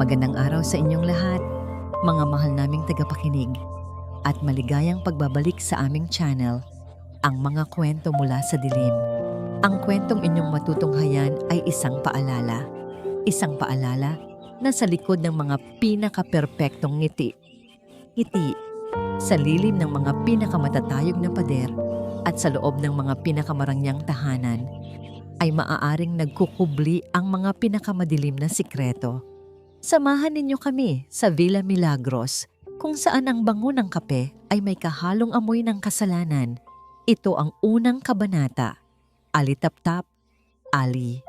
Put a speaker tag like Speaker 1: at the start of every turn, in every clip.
Speaker 1: Magandang araw sa inyong lahat, mga mahal naming tagapakinig, at maligayang pagbabalik sa aming channel, ang mga kwento mula sa dilim. Ang kwentong inyong matutunghayan ay isang paalala. Isang paalala na sa likod ng mga pinaka-perpektong ngiti. Ngiti sa lilim ng mga pinakamatatayog na pader at sa loob ng mga pinakamarangyang tahanan ay maaaring nagkukubli ang mga pinakamadilim na sikreto. Samahan ninyo kami sa Villa Milagros kung saan ang bango ng kape ay may kahalong amoy ng kasalanan. Ito ang unang kabanata. Alitaptap, Ali.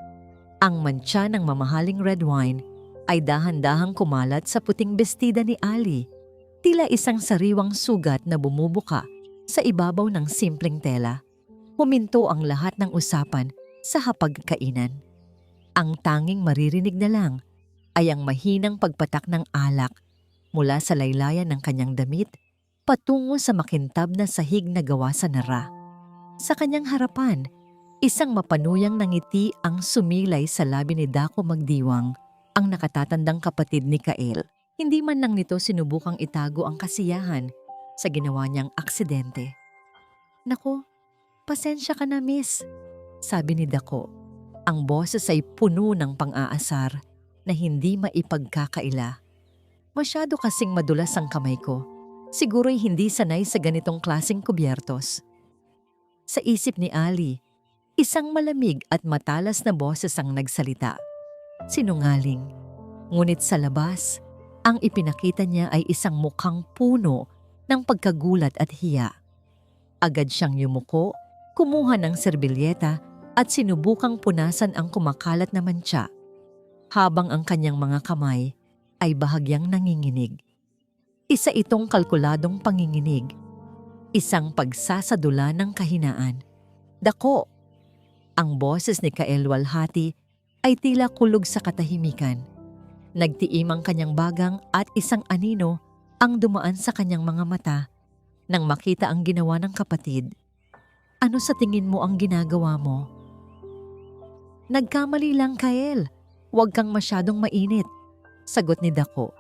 Speaker 1: Ang mantsa ng mamahaling red wine ay dahan-dahang kumalat sa puting bestida ni Ali. Tila isang sariwang sugat na bumubuka sa ibabaw ng simpleng tela. Huminto ang lahat ng usapan sa hapagkainan. Ang tanging maririnig na lang ay ang mahinang pagpatak ng alak mula sa laylayan ng kanyang damit patungo sa makintab na sahig na gawa sa nara. Sa kanyang harapan, isang mapanuyang nangiti ang sumilay sa labi ni Dako Magdiwang, ang nakatatandang kapatid ni Kael. Hindi man lang nito sinubukang itago ang kasiyahan sa ginawa niyang aksidente. "Naku, pasensya ka na, miss," sabi ni Dako. Ang boses ay puno ng pang-aasar na hindi maipagkakaila. "Masyado kasing madulas ang kamay ko. Siguro'y hindi sanay sa ganitong klaseng kubyertos." Sa isip ni Ali, isang malamig at matalas na boses ang nagsalita. Sinungaling. Ngunit sa labas, ang ipinakita niya ay isang mukhang puno ng pagkagulat at hiya. Agad siyang yumuko, kumuha ng serbilyeta at sinubukang punasan ang kumakalat na mantsa, habang ang kanyang mga kamay ay bahagyang nanginginig. Isa itong kalkuladong panginginig, isang pagsasadula ng kahinaan. "Dako!" Ang boses ni Kael walhati ay tila kulog sa katahimikan. Nagtiim ang kanyang bagang at isang anino ang dumaan sa kanyang mga mata nang makita ang ginawa ng kapatid. "Ano sa tingin mo ang ginagawa mo?" "Nagkamali lang, Kael. Huwag kang masyadong mainit," sagot ni Dako.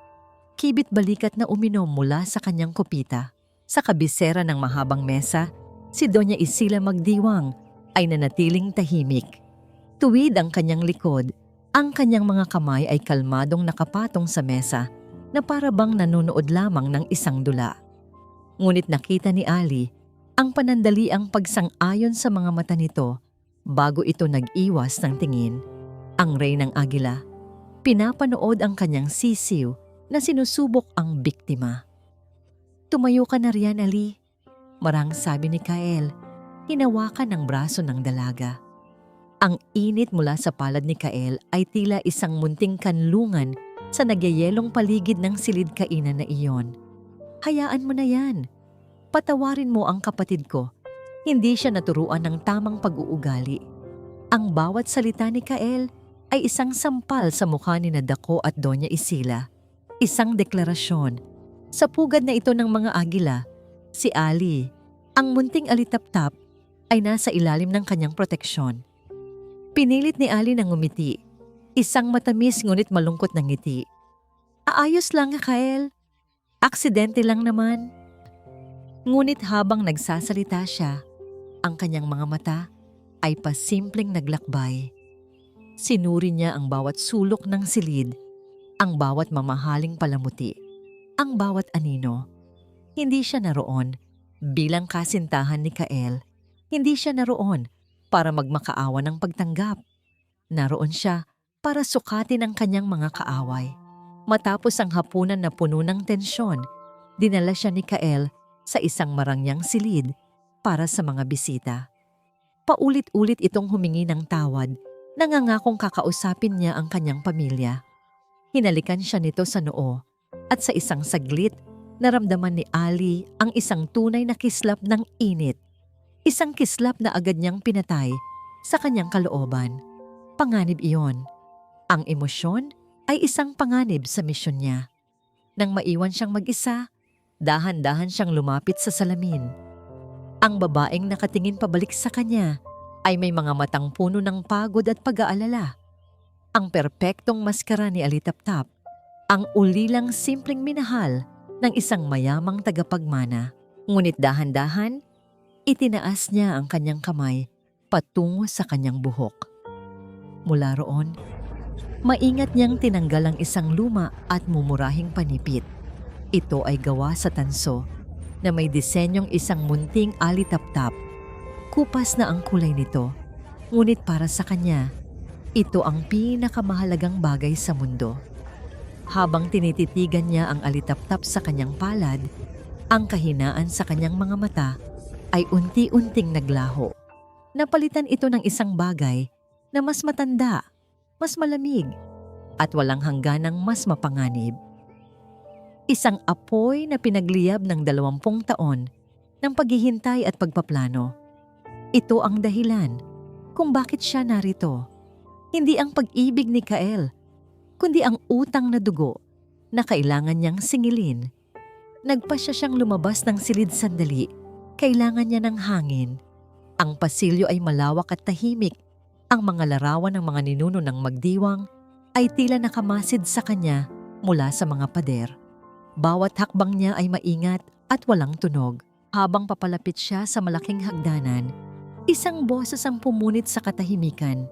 Speaker 1: Kibit balikat na uminom mula sa kanyang kopita. Sa kabisera ng mahabang mesa, si Doña Isila Magdiwang ay nanatiling tahimik. Tuwid ang kanyang likod, ang kanyang mga kamay ay kalmadong nakapatong sa mesa na para bang nanonood lamang ng isang dula. Ngunit nakita ni Ali ang panandaliang pagsang-ayon sa mga mata nito bago ito nag-iwas ng tingin. Ang rey ng agila, pinapanood ang kanyang sisiw na sinusubok ang biktima. "Tumayo ka na riyan, Ali," marang sabi ni Kael, hinawakan ang braso ng dalaga. Ang init mula sa palad ni Kael ay tila isang munting kanlungan sa nagyayelong paligid ng silid kainan na iyon. "Hayaan mo na yan. Patawarin mo ang kapatid ko. Hindi siya naturuan ng tamang pag-uugali." Ang bawat salita ni Kael ay isang sampal sa mukha ni Dako at Doña Isila. Isang deklarasyon. Sa pugad na ito ng mga agila, si Ali, ang munting alitaptap, ay nasa ilalim ng kanyang proteksyon. Pinilit ni Ali na ngumiti. Isang matamis ngunit malungkot na ngiti. "Aayos lang, Kael. Aksidente lang naman." Ngunit habang nagsasalita siya, ang kanyang mga mata ay pasimpleng naglakbay. Sinuri niya ang bawat sulok ng silid, ang bawat mamahaling palamuti, ang bawat anino. Hindi siya naroon bilang kasintahan ni Kael. Hindi siya naroon para magmakaawa ng pagtanggap. Naroon siya para sukatin ang kanyang mga kaaway. Matapos ang hapunan na puno ng tensyon, dinala siya ni Kael sa isang marangyang silid para sa mga bisita. Paulit-ulit itong humingi ng tawad, nangangakong kakausapin niya ang kanyang pamilya. Hinalikan siya nito sa noo at sa isang saglit, naramdaman ni Ali ang isang tunay na kislap ng init. Isang kislap na agad niyang pinatay sa kanyang kalooban. Panganib iyon. Ang emosyon ay isang panganib sa misyon niya. Nang maiwan siyang mag-isa, dahan-dahan siyang lumapit sa salamin. Ang babaeng nakatingin pabalik sa kanya ay may mga matang puno ng pagod at pag-aalala. Ang perpektong maskara ni Alitaptap Ang ulilang simpleng minahal ng isang mayamang tagapagmana. Ngunit dahan-dahan, itinaas niya ang kanyang kamay patungo sa kanyang buhok. Mula roon, maingat niyang tinanggal ang isang luma at mumurahing panipit. Ito ay gawa sa tanso na may disenyong isang munting alitap-tap. Kupas na ang kulay nito, ngunit para sa kanya, ito ang pinakamahalagang bagay sa mundo. Habang tinititigan niya ang alitap-tap sa kanyang palad, ang kahinaan sa kanyang mga mata ay unti-unting naglaho. Napalitan ito ng isang bagay na mas matanda, mas malamig, at walang hangganang mas mapanganib. Isang apoy na pinagliyab ng 20 taon ng paghihintay at pagpaplano. Ito ang dahilan kung bakit siya narito. Hindi ang pag-ibig ni Kael, kundi ang utang na dugo na kailangan niyang singilin. Nagpasya siyang lumabas ng silid sandali. Kailangan niya ng hangin. Ang pasilyo ay malawak at tahimik. Ang mga larawan ng mga ninuno ng magdiwang ay tila nakamasid sa kanya mula sa mga pader. Bawat hakbang niya ay maingat at walang tunog. Habang papalapit siya sa malaking hagdanan, isang boses ang pumunit sa katahimikan.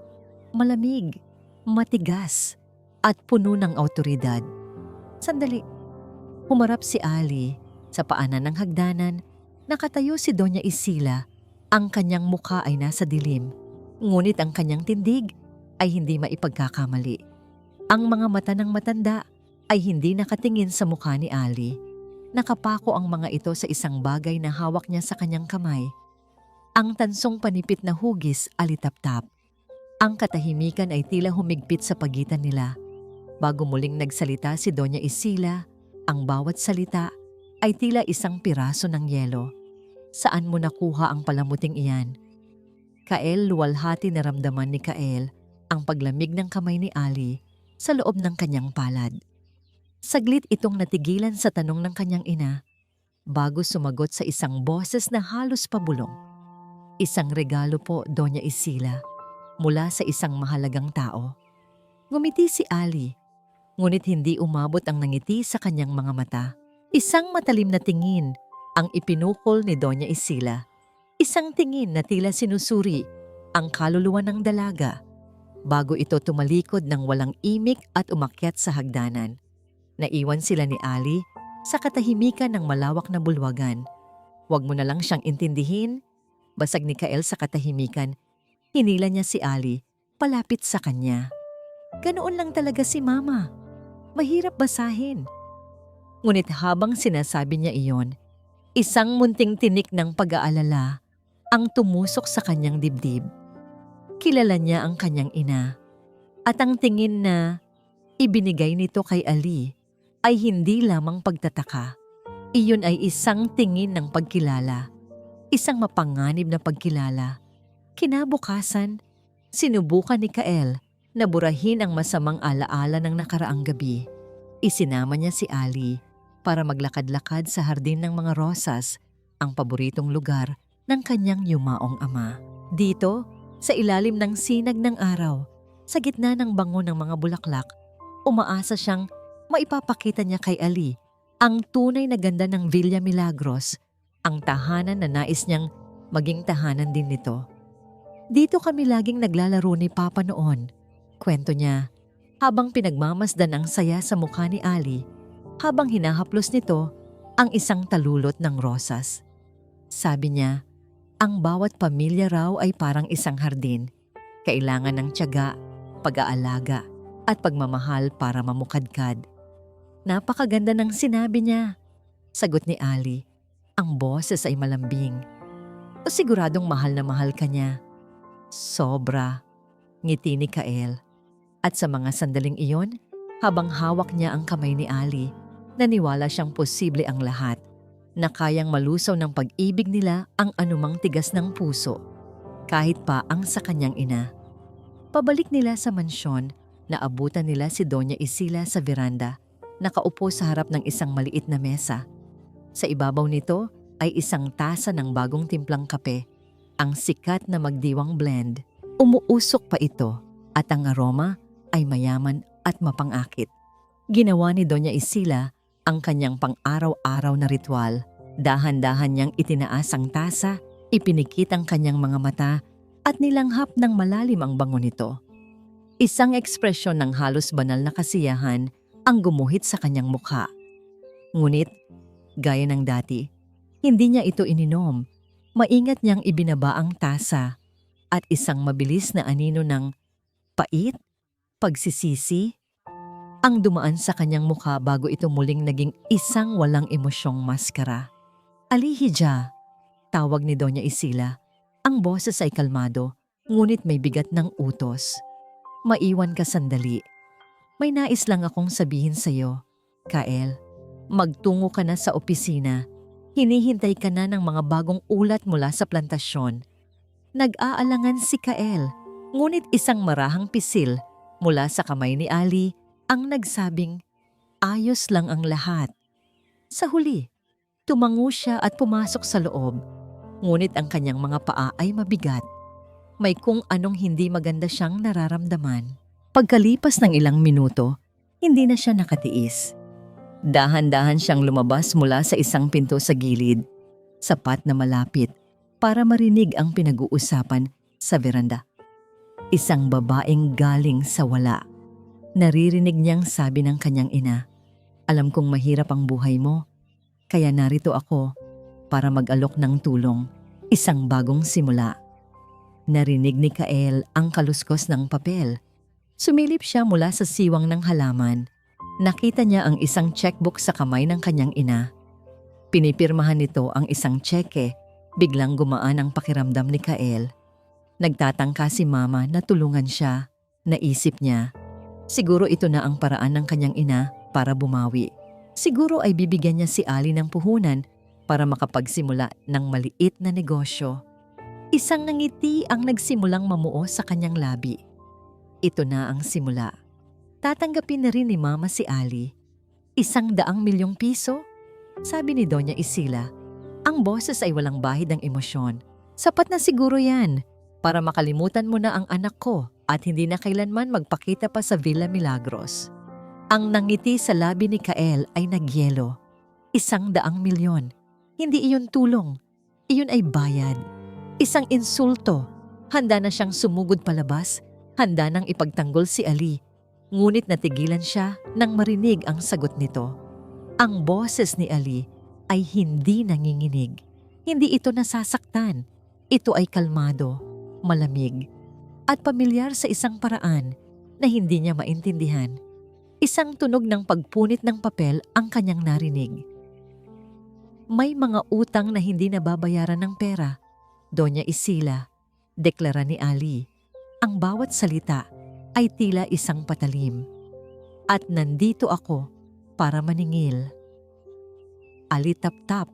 Speaker 1: Malamig, matigas, at puno ng awtoridad. Sandali. Humarap si Ali. Sa paanan ng hagdanan, nakatayo si Doña Isila. Ang kanyang mukha ay nasa dilim, ngunit ang kanyang tindig ay hindi maipagkakamali. Ang mga mata ng matanda ay hindi nakatingin sa mukha ni Ali. Nakapako ang mga ito sa isang bagay na hawak niya sa kanyang kamay. Ang tansong panipit na hugis alitap-tap. Ang katahimikan ay tila humigpit sa pagitan nila. Bago muling nagsalita si Doña Isila, ang bawat salita ay tila isang piraso ng yelo. Saan mo nakuha ang palamuting iyan? Kael, luwalhati na ramdaman ni Kael ang paglamig ng kamay ni Ali sa loob ng kanyang palad. Saglit itong natigilan sa tanong ng kanyang ina bago sumagot sa isang boses na halos pabulong. Isang regalo po, Doña Isila, mula sa isang mahalagang tao. Ngumiti si Ali, ngunit hindi umabot ang nangiti sa kanyang mga mata. Isang matalim na tingin ang ipinukol ni Doña Isila. Isang tingin na tila sinusuri ang kaluluwa ng dalaga bago ito tumalikod ng walang imik at umakyat sa hagdanan. Naiwan sila ni Ali sa katahimikan ng malawak na bulwagan. Huwag mo na lang siyang intindihin. Basag ni Kael sa katahimikan. Hinila niya si Ali palapit sa kanya. Ganoon lang talaga si Mama. Mahirap basahin. Ngunit habang sinasabi niya iyon, isang munting tinik ng pag-aalala ang tumusok sa kanyang dibdib. Kilala niya ang kanyang ina at ang tingin na ibinigay nito kay Ali ay hindi lamang pagtataka. Iyon ay isang tingin ng pagkilala, isang mapanganib na pagkilala. Kinabukasan, sinubukan ni Kael na burahin ang masamang alaala ng nakaraang gabi. Isinama niya si Ali para maglakad-lakad sa hardin ng mga rosas, ang paboritong lugar ng kanyang yumaong ama. Dito, sa ilalim ng sinag ng araw, sa gitna ng bango ng mga bulaklak, umaasa siyang maipapakita niya kay Ali ang tunay na ganda ng Villa Milagros, ang tahanan na nais niyang maging tahanan din nito. Dito kami laging naglalaro ni Papa noon, kwento niya, habang pinagmamasdan ang saya sa mukha ni Ali, habang hinahaplos nito ang isang talulot ng rosas. Sabi niya, ang bawat pamilya raw ay parang isang hardin. Kailangan ng tiyaga, pag-aalaga, at pagmamahal para mamukadkad. Napakaganda ng sinabi niya. Sagot ni Ali, ang boses ay malambing. O siguradong mahal na mahal ka niya. Sobra, ngiti ni Kael. At sa mga sandaling iyon, habang hawak niya ang kamay ni Ali, naniwala siyang posible ang lahat, na kayang malusaw ng pag-ibig nila ang anumang tigas ng puso, kahit pa ang sa kanyang ina. Pabalik nila sa mansyon, naabutan nila si Doña Isila sa veranda, nakaupo sa harap ng isang maliit na mesa. Sa ibabaw nito ay isang tasa ng bagong timplang kape, ang sikat na magdiwang blend. Umuusok pa ito at ang aroma ay mayaman at mapangakit. Ginawa ni Doña Isila ang kanyang pang-araw-araw na ritual. Dahan-dahan niyang itinaas ang tasa, ipinikit ang kanyang mga mata at nilanghap ng malalim ang bango nito. Isang ekspresyon ng halos banal na kasiyahan ang gumuhit sa kanyang mukha. Ngunit, gaya ng dati, hindi niya ito ininom. Maingat niyang ibinaba ang tasa at isang mabilis na anino ng pait, pagsisisi, ang dumaan sa kanyang mukha bago ito muling naging isang walang emosyong maskara. Alihija, tawag ni Doña Isila. Ang boses ay kalmado, ngunit may bigat ng utos. Maiwan ka sandali. May nais lang akong sabihin sa'yo, Kael. Magtungo ka na sa opisina. Hinihintay ka na ng mga bagong ulat mula sa plantasyon. Nag-aalangan si Kael, ngunit isang marahang pisil mula sa kamay ni Ali ang nagsabing, ayos lang ang lahat. Sa huli, tumango siya at pumasok sa loob, ngunit ang kanyang mga paa ay mabigat. May kung anong hindi maganda siyang nararamdaman. Pagkalipas ng ilang minuto, hindi na siya nakatiis. Dahan-dahan siyang lumabas mula sa isang pinto sa gilid, sapat na malapit para marinig ang pinag-uusapan sa veranda. Isang babaeng galing sa wala. Naririnig niyang sabi ng kanyang ina, alam kong mahirap ang buhay mo, kaya narito ako para mag-alok ng tulong, isang bagong simula. Narinig ni Kael ang kaluskos ng papel. Sumilip siya mula sa siwang ng halaman. Nakita niya ang isang checkbook sa kamay ng kanyang ina. Pinipirmahan nito ang isang tseke. Biglang gumaan ang pakiramdam ni Kael. Nagtatangka si Mama na tulungan siya. Naisip niya, siguro ito na ang paraan ng kanyang ina para bumawi. Siguro ay bibigyan niya si Ali ng puhunan para makapagsimula ng maliit na negosyo. Isang ngiti ang nagsimulang mamuo sa kanyang labi. Ito na ang simula. Tatanggapin na rin ni Mama si Ali. 100,000,000 piso? Sabi ni Doña Isila. Ang boses ay walang bahid ng emosyon. Sapat na siguro yan para makalimutan mo na ang anak ko at hindi na kailanman magpakita pa sa Villa Milagros. Ang nangiti sa labi ni Kael ay nagyelo. 100,000,000. Hindi iyon tulong. Iyon ay bayad. Isang insulto. Handa na siyang sumugod palabas. Handa nang ipagtanggol si Ali. Ngunit natigilan siya nang marinig ang sagot nito. Ang boses ni Ali ay hindi nanginginig. Hindi ito nasasaktan. Ito ay kalmado, malamig, at pamilyar sa isang paraan na hindi niya maintindihan. Isang tunog ng pagpunit ng papel ang kanyang narinig. May mga utang na hindi nababayaran ng pera. Doña Isila, deklara ni Ali. Ang bawat salita ay tila isang patalim. At nandito ako para maningil. Ali tap-tap,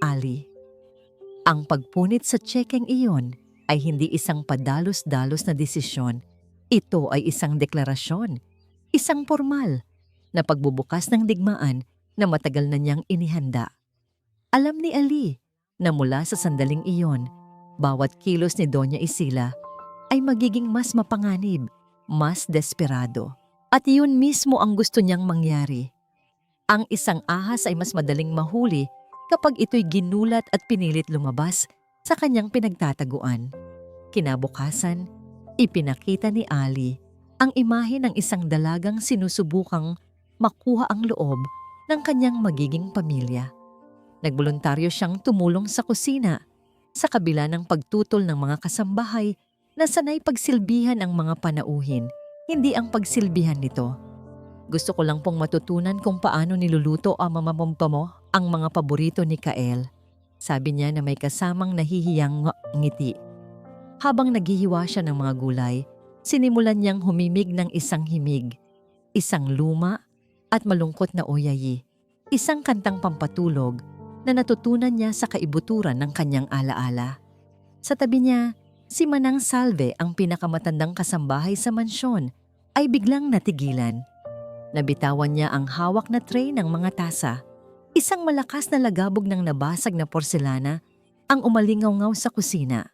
Speaker 1: Ali. Ang pagpunit sa tsekeng iyon ay hindi isang padalos-dalos na desisyon. Ito ay isang deklarasyon, isang formal na pagbubukas ng digmaan na matagal na niyang inihanda. Alam ni Ali na mula sa sandaling iyon, bawat kilos ni Doña Isila ay magiging mas mapanganib, mas desperado. At iyon mismo ang gusto niyang mangyari. Ang isang ahas ay mas madaling mahuli kapag ito'y ginulat at pinilit lumabas sa kanyang pinagtataguan. Kinabukasan, ipinakita ni Ali ang imahe ng isang dalagang sinusubukang makuha ang loob ng kanyang magiging pamilya. Nagboluntaryo siyang tumulong sa kusina sa kabila ng pagtutol ng mga kasambahay na sanay pagsilbihan ang mga panauhin, hindi ang pagsilbihan nito. Gusto ko lang pong matutunan kung paano niluluto ang mamamampa mo ang mga paborito ni Kael. Sabi niya na may kasamang nahihiyang ngiti. Habang naghihiwa siya ng mga gulay, sinimulan niyang humimig ng isang himig, isang luma at malungkot na oyayi, isang kantang pampatulog na natutunan niya sa kaibuturan ng kanyang alaala. Sa tabi niya, si Manang Salve, ang pinakamatandang kasambahay sa mansyon, ay biglang natigilan. Nabitawan niya ang hawak na tray ng mga tasa. Isang malakas na lagabog ng nabasag na porselana ang umalingaw-ngaw sa kusina.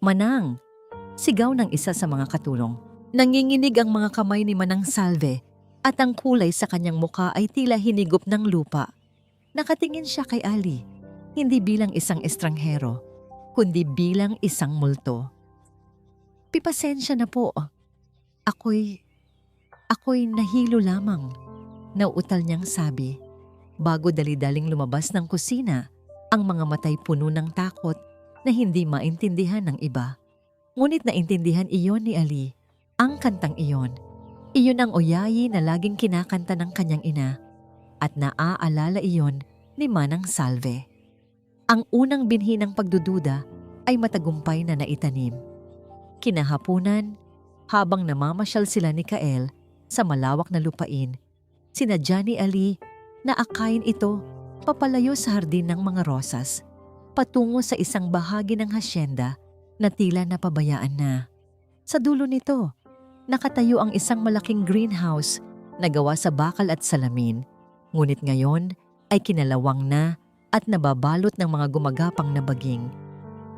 Speaker 1: Manang! Sigaw ng isa sa mga katulong. Nanginginig ang mga kamay ni Manang Salve. at ang kulay sa kanyang muka ay tila hinigop ng lupa. Nakatingin siya kay Ali, hindi bilang isang estranghero, kundi bilang isang multo. "Pipasensya na po. Ako'y nahilo lamang," nauutal niyang sabi. Bago dali-daling lumabas ng kusina, ang mga matay puno ng takot na hindi maintindihan ng iba. Ngunit naintindihan iyon ni Ali, ang kantang iyon. Iyon ang oyayi na laging kinakanta ng kanyang ina at naaalala iyon ni Manang Salve. Ang unang binhi ng pagdududa ay matagumpay na naitanim. Kinahapunan, habang namamasyal sila ni Kael sa malawak na lupain, sinadya ni Ali na akayin ito papalayo sa hardin ng mga rosas, patungo sa isang bahagi ng hasyenda na tila napabayaan na. Sa dulo nito, nakatayo ang isang malaking greenhouse na gawa sa bakal at salamin, ngunit ngayon ay kinalawang na at nababalot ng mga gumagapang na baging.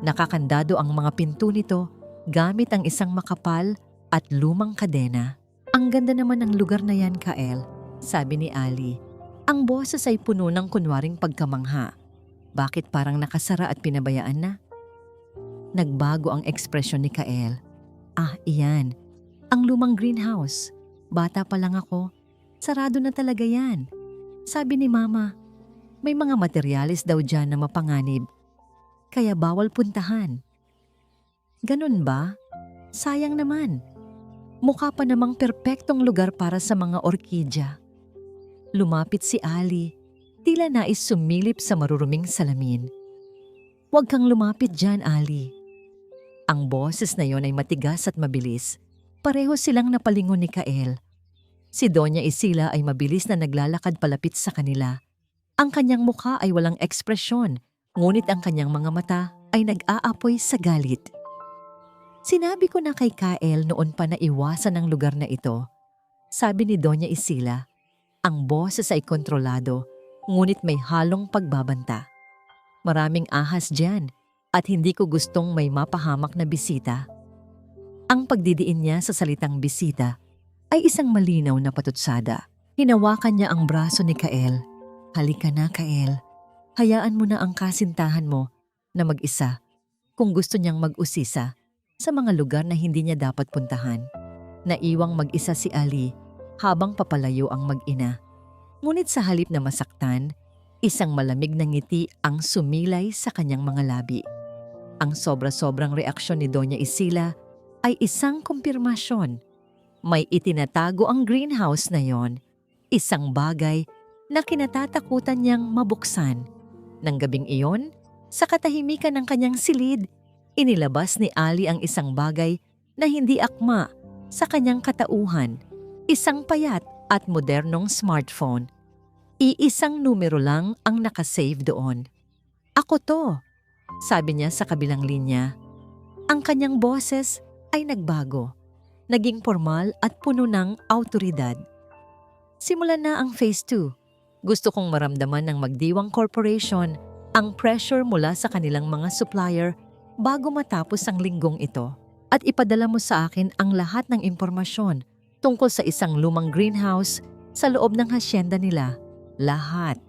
Speaker 1: Nakakandado ang mga pinto nito gamit ang isang makapal at lumang kadena. "Ang ganda naman ng lugar na yan, Kael," sabi ni Ali. Ang boses ay puno ng kunwaring pagkamangha. "Bakit parang nakasara at pinabayaan na?" Nagbago ang ekspresyon ni Kael. Iyan. Ang lumang greenhouse. Bata pa lang ako. Sarado na talaga yan. Sabi ni Mama, may mga materyales daw dyan na mapanganib. Kaya bawal puntahan." "Ganun ba? Sayang naman. Mukha pa namang perpektong lugar para sa mga orkidya." Lumapit si Ali, tila nais sumilip sa maruruming salamin. "Huwag kang lumapit dyan, Ali." Ang boses na yon ay matigas at mabilis. Pareho silang napalingon ni Kael. Si Doña Isila ay mabilis na naglalakad palapit sa kanila. Ang kanyang mukha ay walang ekspresyon, ngunit ang kanyang mga mata ay nag-aapoy sa galit. "Sinabi ko na kay Kael noon pa na iwasan ang lugar na ito," sabi ni Doña Isila. Ang boses ay kontrolado, ngunit may halong pagbabanta. "Maraming ahas dyan at hindi ko gustong may mapahamak na bisita." Ang pagdidiin niya sa salitang bisita ay isang malinaw na patutsada. Hinawakan niya ang braso ni Kael. "Halika na, Kael. Hayaan mo na ang kasintahan mo na mag-isa kung gusto niyang mag-usisa sa mga lugar na hindi niya dapat puntahan." Naiwang mag-isa si Ali habang papalayo ang mag-ina. Ngunit sa halip na masaktan, isang malamig na ngiti ang sumilay sa kanyang mga labi. Ang sobra-sobrang reaksyon ni Doña Isila ay isang kumpirmasyon. May itinatago ang greenhouse na yon, isang bagay na kinatatakutan niyang mabuksan. Nang gabing iyon, sa katahimikan ng kanyang silid, inilabas ni Ali ang isang bagay na hindi akma sa kanyang katauhan. Isang payat at modernong smartphone. Iisang numero lang ang nakasave doon. "Ako to," sabi niya sa kabilang linya. Ang kanyang boses ay nagbago. Naging formal at puno ng awtoridad. "Simulan na ang Phase 2. Gusto kong maramdaman ng Magdiwang Corporation ang pressure mula sa kanilang mga supplier bago matapos ang linggong ito. At ipadala mo sa akin ang lahat ng impormasyon tungkol sa isang lumang greenhouse sa loob ng hasyenda nila. Lahat."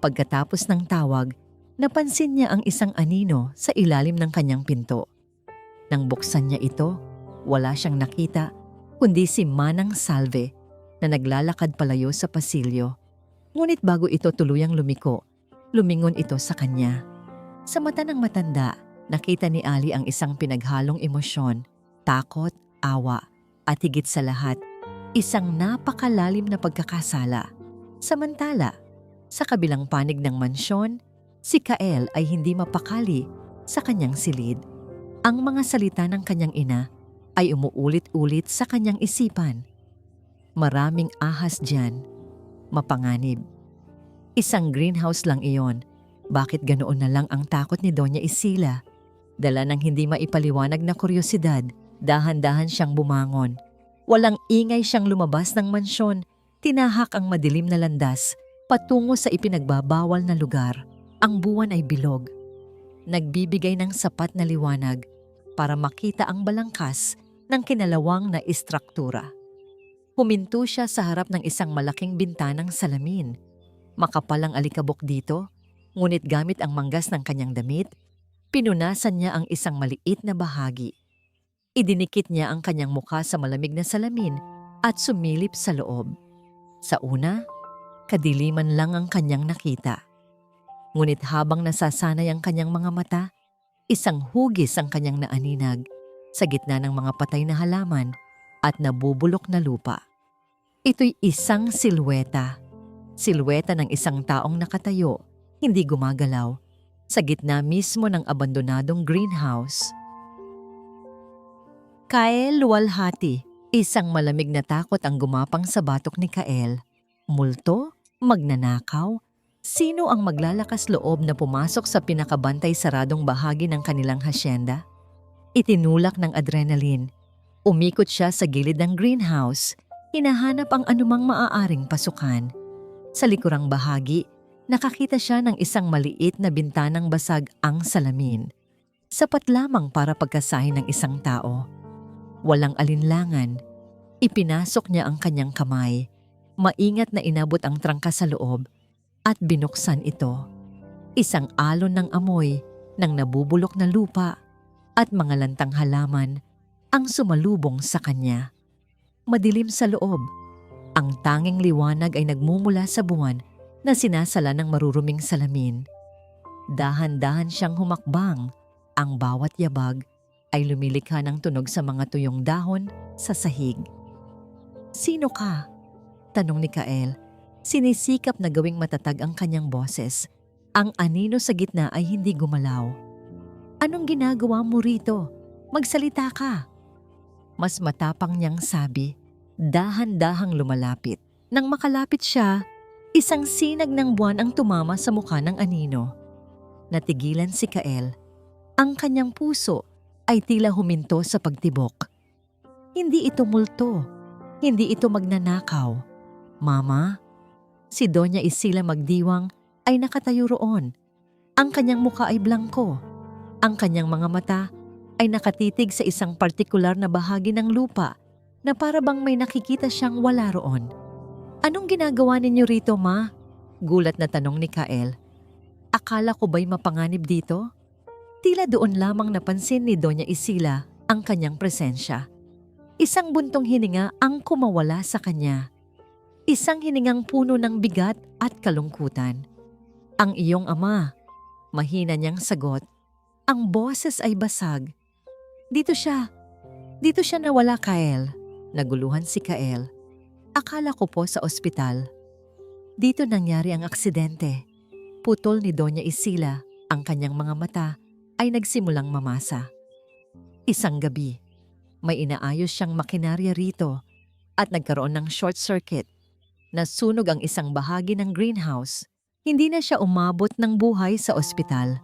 Speaker 1: Pagkatapos ng tawag, napansin niya ang isang anino sa ilalim ng kanyang pinto. Nang buksan niya ito, wala siyang nakita kundi si Manang Salve na naglalakad palayo sa pasilyo. Ngunit bago ito tuluyang lumiko, lumingon ito sa kanya. Sa mata ng matanda, nakita ni Ali ang isang pinaghalong emosyon, takot, awa, at higit sa lahat, isang napakalalim na pagkakasala. Samantala, sa kabilang panig ng mansyon, si Kael ay hindi mapakali sa kanyang silid. Ang mga salita ng kanyang ina ay umuulit-ulit sa kanyang isipan. Maraming ahas dyan. Mapanganib. Isang greenhouse lang iyon. Bakit ganoon na lang ang takot ni Doña Isila? Dala ng hindi maipaliwanag na kuryosidad, dahan-dahan siyang bumangon. Walang ingay siyang lumabas ng mansyon. Tinahak ang madilim na landas patungo sa ipinagbabawal na lugar. Ang buwan ay bilog. Nagbibigay ng sapat na liwanag para makita ang balangkas ng kinalawang na istruktura. Huminto siya sa harap ng isang malaking bintanang salamin. Makapal ang alikabok dito, ngunit gamit ang manggas ng kanyang damit, pinunasan niya ang isang maliit na bahagi. Idinikit niya ang kanyang mukha sa malamig na salamin at sumilip sa loob. Sa una, kadiliman lang ang kanyang nakita. Ngunit habang nasasanay ang kanyang mga mata, isang hugis ang kanyang naaninag sa gitna ng mga patay na halaman at nabubulok na lupa. Ito'y isang silweta. Silweta ng isang taong nakatayo, hindi gumagalaw, sa gitna mismo ng abandonadong greenhouse. Kael luwalhati, isang malamig na takot ang gumapang sa batok ni Kael. Multo? Magnanakaw? Sino ang maglalakas loob na pumasok sa pinakabantay saradong bahagi ng kanilang hasyenda? Itinulak ng adrenaline. Umikot siya sa gilid ng greenhouse, hinahanap ang anumang maaaring pasukan. Sa likurang bahagi, nakakita siya ng isang maliit na bintanang basag ang salamin. Sapat lamang para pagkasahin ng isang tao. Walang alinlangan, ipinasok niya ang kanyang kamay. Maingat na inabot ang trangka sa loob at binuksan ito. Isang alon ng amoy ng nabubulok na lupa at mga lantang halaman ang sumalubong sa kanya. Madilim sa loob. Ang tanging liwanag ay nagmumula sa buwan na sinasala ng maruruming salamin. Dahan-dahan siyang humakbang. Ang bawat yabag ay lumilikha ng tunog sa mga tuyong dahon sa sahig. "Sino ka?" tanong ni Kael. Sinisikap na gawing matatag ang kanyang boses. Ang anino sa gitna ay hindi gumalaw. "Anong ginagawa mo rito? Magsalita ka." Mas matapang niyang sabi, dahan-dahang lumalapit. Nang makalapit siya, isang sinag ng buwan ang tumama sa mukha ng anino. Natigilan si Kael. Ang kanyang puso ay tila huminto sa pagtibok. Hindi ito multo. Hindi ito magnanakaw. "Mama?" Si Doña Isila Magdiwang ay nakatayo roon. Ang kanyang mukha ay blangko. Ang kanyang mga mata ay nakatitig sa isang partikular na bahagi ng lupa na para bang may nakikita siyang wala roon. "Anong ginagawa ninyo rito, Ma?" Gulat na tanong ni Kael. "Akala ko ba'y mapanganib dito?" Tila doon lamang napansin ni Doña Isila ang kanyang presensya. Isang buntong hininga ang kumawala sa kanya. Isang hiningang puno ng bigat at kalungkutan. "Ang iyong ama," mahina niyang sagot. Ang boses ay basag. Dito siya nawala, Kael." Naguluhan si Kael. "Akala ko po sa ospital." "Dito nangyari ang aksidente." Putol ni Doña Isila, ang kanyang mga mata ay nagsimulang mamasa. Isang gabi, may inaayos siyang makinarya rito at nagkaroon ng short circuit. Nasunog ang isang bahagi ng greenhouse. Hindi na siya umabot ng buhay sa ospital.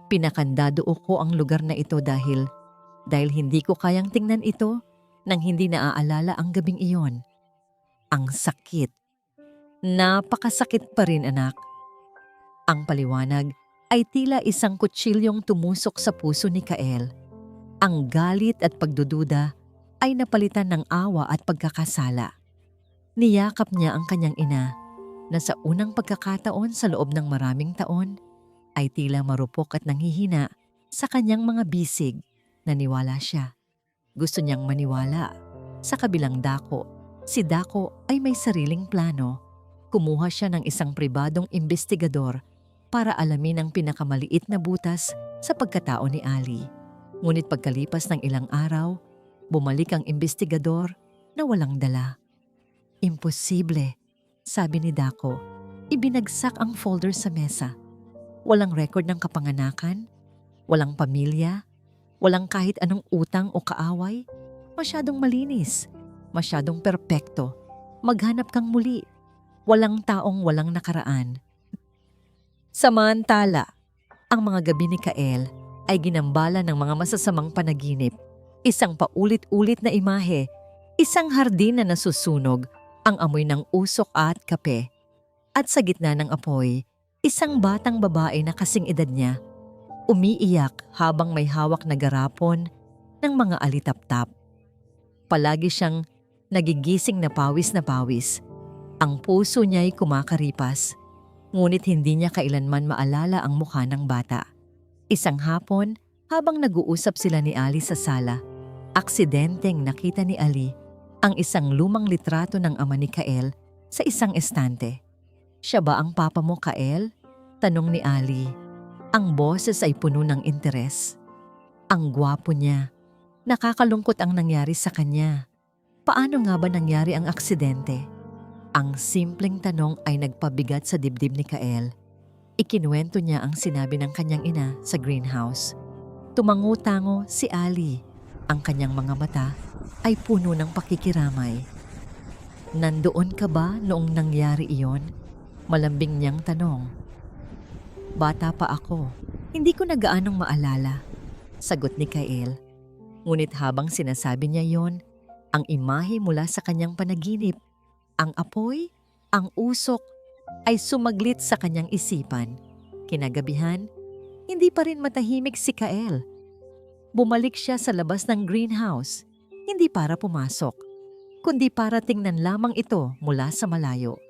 Speaker 1: Pinakandado ko ang lugar na ito dahil hindi ko kayang tingnan ito nang hindi naaalala ang gabing iyon. Ang sakit. Napakasakit pa rin, anak. Ang paliwanag ay tila isang kutsilyong tumusok sa puso ni Kael. Ang galit at pagdududa ay napalitan ng awa at pagkakasala. Niyakap niya ang kanyang ina na sa unang pagkakataon sa loob ng maraming taon ay tila marupok at nanghihina sa kanyang mga bisig. Naniwala siya. Gusto niyang maniwala. Sa kabilang dako, si Dako ay may sariling plano. Kumuha siya ng isang pribadong investigador para alamin ang pinakamaliit na butas sa pagkatao ni Ali. Ngunit pagkalipas ng ilang araw, bumalik ang investigador na walang dala. "Imposible," sabi ni Dako. Ibinagsak ang folder sa mesa. Walang record ng kapanganakan, walang pamilya, walang kahit anong utang o kaaway. Masyadong malinis, masyadong perpekto. Maghanap kang muli. Walang taong walang nakaraan. Samantala, ang mga gabi ni Kael ay ginambala ng mga masasamang panaginip. Isang paulit-ulit na imahe, isang hardin na nasusunog, ang amoy ng usok at kape. At sa gitna ng apoy, isang batang babae na kasing edad niya, umiiyak habang may hawak na garapon ng mga alitaptap. Palagi siyang nagigising na pawis. Ang puso niya'y kumakaripas, ngunit hindi niya kailanman maalala ang mukha ng bata. Isang hapon, habang nag-uusap sila ni Ali sa sala, aksidenteng nakita ni Ali ang isang lumang litrato ng ama ni Kael sa isang estante. "Siya ba ang papa mo, Kael?" tanong ni Ali. Ang boses ay puno ng interes. Ang gwapo niya. Nakakalungkot ang nangyari sa kanya. Paano nga ba nangyari ang aksidente? Ang simpleng tanong ay nagpabigat sa dibdib ni Kael. Ikinuwento niya ang sinabi ng kanyang ina sa greenhouse. Tumango-tango si Ali. Ang kanyang mga mata ay puno ng pakikiramay. "Nandoon ka ba noong nangyari iyon?" Malambing niyang tanong. "Bata pa ako. Hindi ko na gaanong maalala," sagot ni Kael. Ngunit habang sinasabi niya yon, ang imahe mula sa kanyang panaginip, ang apoy, ang usok, ay sumaglit sa kanyang isipan. Kinagabihan, hindi pa rin matahimik si Kael. Bumalik siya sa labas ng greenhouse, hindi para pumasok, kundi para tingnan lamang ito mula sa malayo.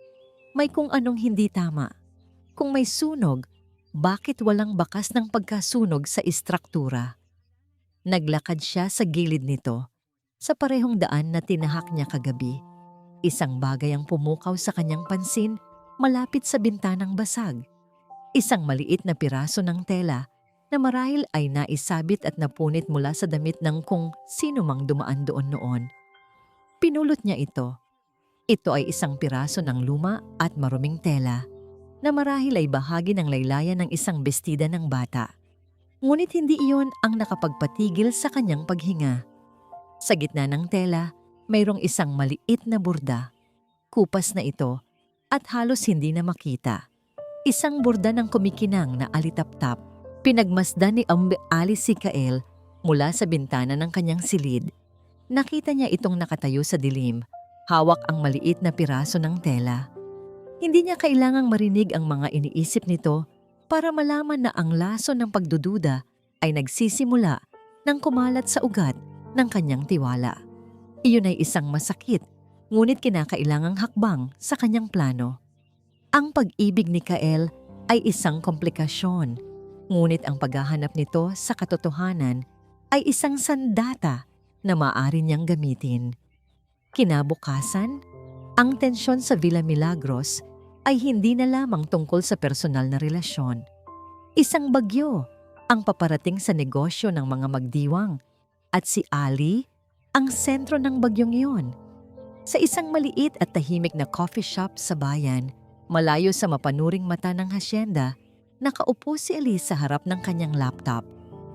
Speaker 1: May kung anong hindi tama. Kung may sunog, bakit walang bakas ng pagkasunog sa istruktura? Naglakad siya sa gilid nito, sa parehong daan na tinahak niya kagabi. Isang bagay ang pumukaw sa kanyang pansin malapit sa bintanang basag. Isang maliit na piraso ng tela na marahil ay naisabit at napunit mula sa damit ng kung sino mang dumaan doon noon. Pinulot niya ito. Ito ay isang piraso ng luma at maruming tela na marahil ay bahagi ng laylayan ng isang bestida ng bata. Ngunit hindi iyon ang nakapagpatigil sa kanyang paghinga. Sa gitna ng tela, mayroong isang maliit na burda. Kupas na ito at halos hindi na makita. Isang burda ng kumikinang na alitap-tap. Pinagmasdan ni Ali si Kael mula sa bintana ng kanyang silid. Nakita niya itong nakatayo sa dilim, hawak ang maliit na piraso ng tela. Hindi niya kailangang marinig ang mga iniisip nito para malaman na ang laso ng pagdududa ay nagsisimula nang kumalat sa ugat ng kanyang tiwala. Iyon ay isang masakit, ngunit kinakailangang hakbang sa kanyang plano. Ang pag-ibig ni Kael ay isang komplikasyon, ngunit ang paghahanap nito sa katotohanan ay isang sandata na maaari niyang gamitin. Kinabukasan, ang tensyon sa Villa Milagros ay hindi na lamang tungkol sa personal na relasyon. Isang bagyo ang paparating sa negosyo ng mga magdiwang at si Ali ang sentro ng bagyong iyon. Sa isang maliit at tahimik na coffee shop sa bayan, malayo sa mapanuring mata ng hasyenda, nakaupo si Ali sa harap ng kanyang laptop.